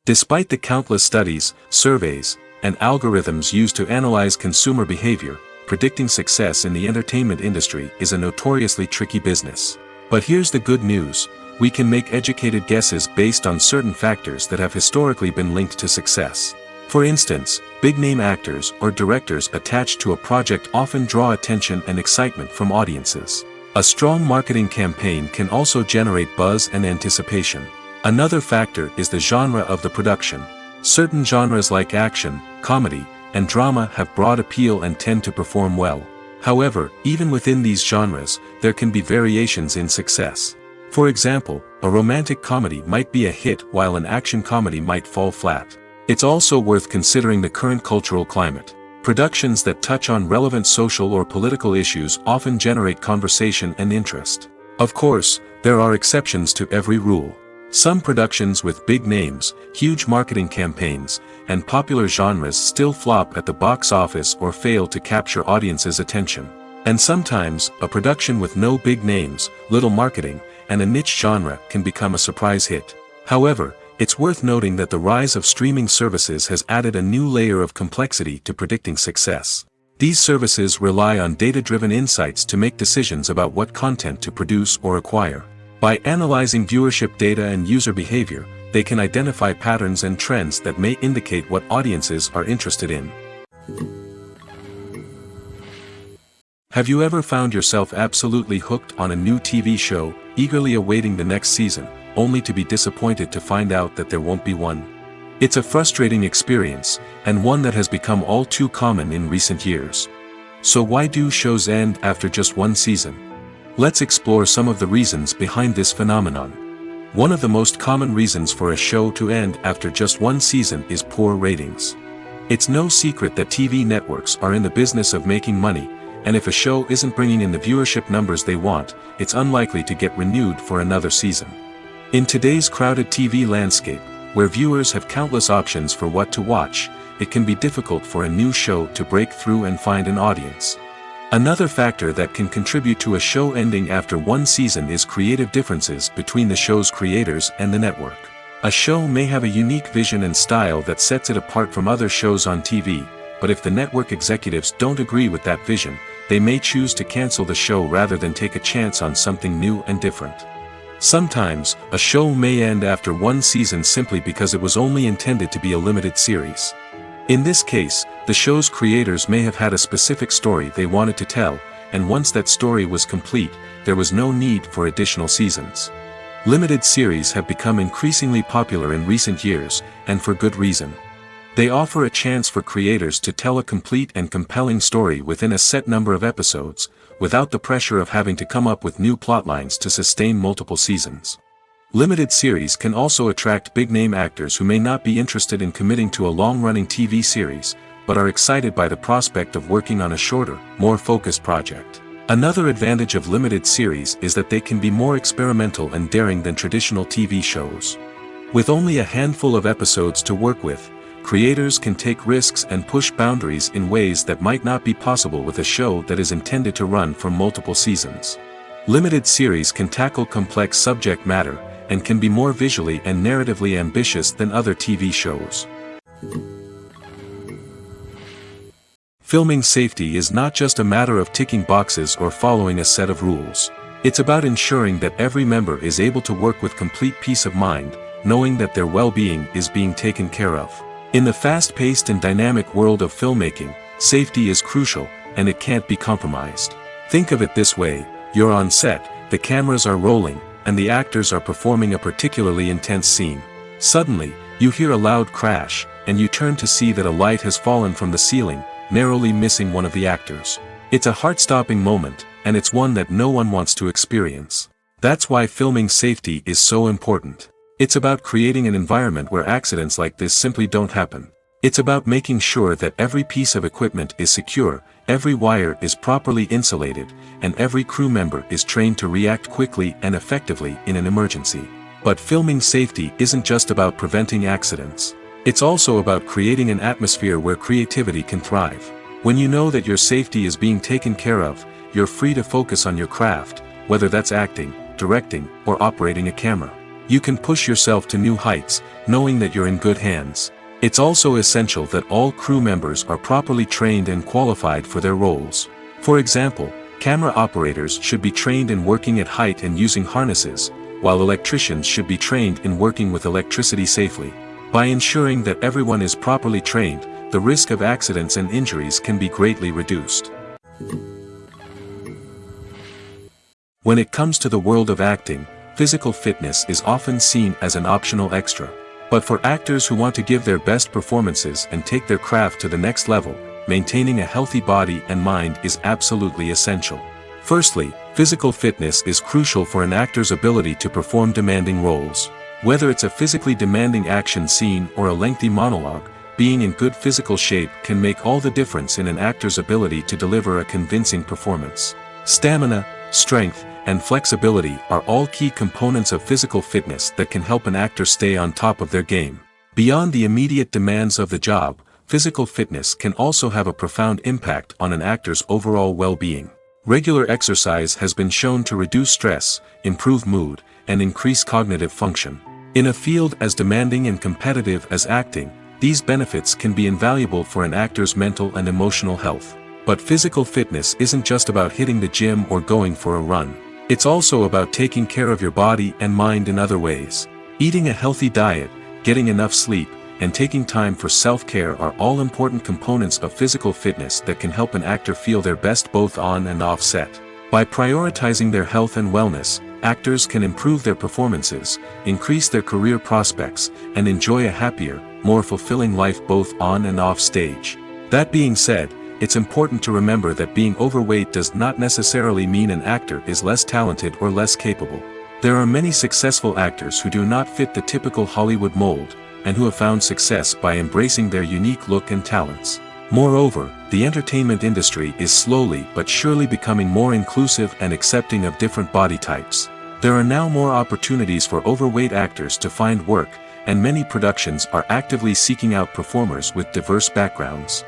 Speaker 2: Despite the countless studies, surveys, and algorithms used to analyze consumer behavior, predicting success in the entertainment industry is a notoriously tricky business. But here's the good news: we can make educated guesses based on certain factors that have historically been linked to success. For instance, big-name actors or directors attached to a project often draw attention and excitement from audiences. A strong marketing campaign can also generate buzz and anticipation. Another factor is the genre of the production. Certain genres like action, comedy, and drama have broad appeal and tend to perform well. However, even within these genres, there can be variations in success. For example, a romantic comedy might be a hit while an action comedy might fall flat. It's also worth considering the current cultural climate. Productions that touch on relevant social or political issues often generate conversation and interest. Of course, there are exceptions to every rule. Some productions with big names, huge marketing campaigns, and popular genres still flop at the box office or fail to capture audiences' attention. And sometimes, a production with no big names, little marketing, and a niche genre can become a surprise hit. However, it's worth noting that the rise of streaming services has added a new layer of complexity to predicting success. These services rely on data-driven insights to make decisions about what content to produce or acquire. By analyzing viewership data and user behavior, they can identify patterns and trends that may indicate what audiences are interested in. Have you ever found yourself absolutely hooked on a new TV show, eagerly awaiting the next season, only to be disappointed to find out that there won't be one? It's a frustrating experience, and one that has become all too common in recent years. So why do shows end after just one season? Let's explore some of the reasons behind this phenomenon. One of the most common reasons for a show to end after just one season is poor ratings. It's no secret that TV networks are in the business of making money, and if a show isn't bringing in the viewership numbers they want, it's unlikely to get renewed for another season. In today's crowded TV landscape, where viewers have countless options for what to watch, it can be difficult for a new show to break through and find an audience. Another factor that can contribute to a show ending after one season is creative differences between the show's creators and the network. A show may have a unique vision and style that sets it apart from other shows on TV, but if the network executives don't agree with that vision, they may choose to cancel the show rather than take a chance on something new and different. Sometimes, a show may end after one season simply because it was only intended to be a limited series. In this case, the show's creators may have had a specific story they wanted to tell, and once that story was complete, there was no need for additional seasons. Limited series have become increasingly popular in recent years, and for good reason. They offer a chance for creators to tell a complete and compelling story within a set number of episodes, without the pressure of having to come up with new plotlines to sustain multiple seasons. Limited series can also attract big-name actors who may not be interested in committing to a long-running TV series, but are excited by the prospect of working on a shorter, more focused project. Another advantage of limited series is that they can be more experimental and daring than traditional TV shows. With only a handful of episodes to work with, creators can take risks and push boundaries in ways that might not be possible with a show that is intended to run for multiple seasons. Limited series can tackle complex subject matter, and can be more visually and narratively ambitious than other TV shows. Filming safety is not just a matter of ticking boxes or following a set of rules. It's about ensuring that every member is able to work with complete peace of mind, knowing that their well-being is being taken care of. In the fast-paced and dynamic world of filmmaking, safety is crucial, and it can't be compromised. Think of it this way: you're on set, the cameras are rolling, and the actors are performing a particularly intense scene. Suddenly, you hear a loud crash, and you turn to see that a light has fallen from the ceiling, narrowly missing one of the actors. It's a heart-stopping moment, and it's one that no one wants to experience. That's why filming safety is so important. It's about creating an environment where accidents like this simply don't happen. It's about making sure that every piece of equipment is secure, every wire is properly insulated, and every crew member is trained to react quickly and effectively in an emergency. But filming safety isn't just about preventing accidents. It's also about creating an atmosphere where creativity can thrive. When you know that your safety is being taken care of, you're free to focus on your craft, whether that's acting, directing, or operating a camera. You can push yourself to new heights, knowing that you're in good hands. It's also essential that all crew members are properly trained and qualified for their roles. For example, camera operators should be trained in working at height and using harnesses, while electricians should be trained in working with electricity safely. By ensuring that everyone is properly trained, the risk of accidents and injuries can be greatly reduced. When it comes to the world of acting, physical fitness is often seen as an optional extra. But for actors who want to give their best performances and take their craft to the next level, maintaining a healthy body and mind is absolutely essential. Firstly, physical fitness is crucial for an actor's ability to perform demanding roles. Whether it's a physically demanding action scene or a lengthy monologue, being in good physical shape can make all the difference in an actor's ability to deliver a convincing performance. Stamina, strength, and flexibility are all key components of physical fitness that can help an actor stay on top of their game. Beyond the immediate demands of the job, physical fitness can also have a profound impact on an actor's overall well-being. Regular exercise has been shown to reduce stress, improve mood, and increase cognitive function. In a field as demanding and competitive as acting, these benefits can be invaluable for an actor's mental and emotional health. But physical fitness isn't just about hitting the gym or going for a run. It's also about taking care of your body and mind in other ways. Eating a healthy diet, getting enough sleep, and taking time for self-care are all important components of physical fitness that can help an actor feel their best both on and off set. By prioritizing their health and wellness, actors can improve their performances, increase their career prospects, and enjoy a happier, more fulfilling life both on and off stage. That being said, it's important to remember that being overweight does not necessarily mean an actor is less talented or less capable. There are many successful actors who do not fit the typical Hollywood mold, and who have found success by embracing their unique look and talents. Moreover, the entertainment industry is slowly but surely becoming more inclusive and accepting of different body types. There are now more opportunities for overweight actors to find work, and many productions are actively seeking out performers with diverse backgrounds.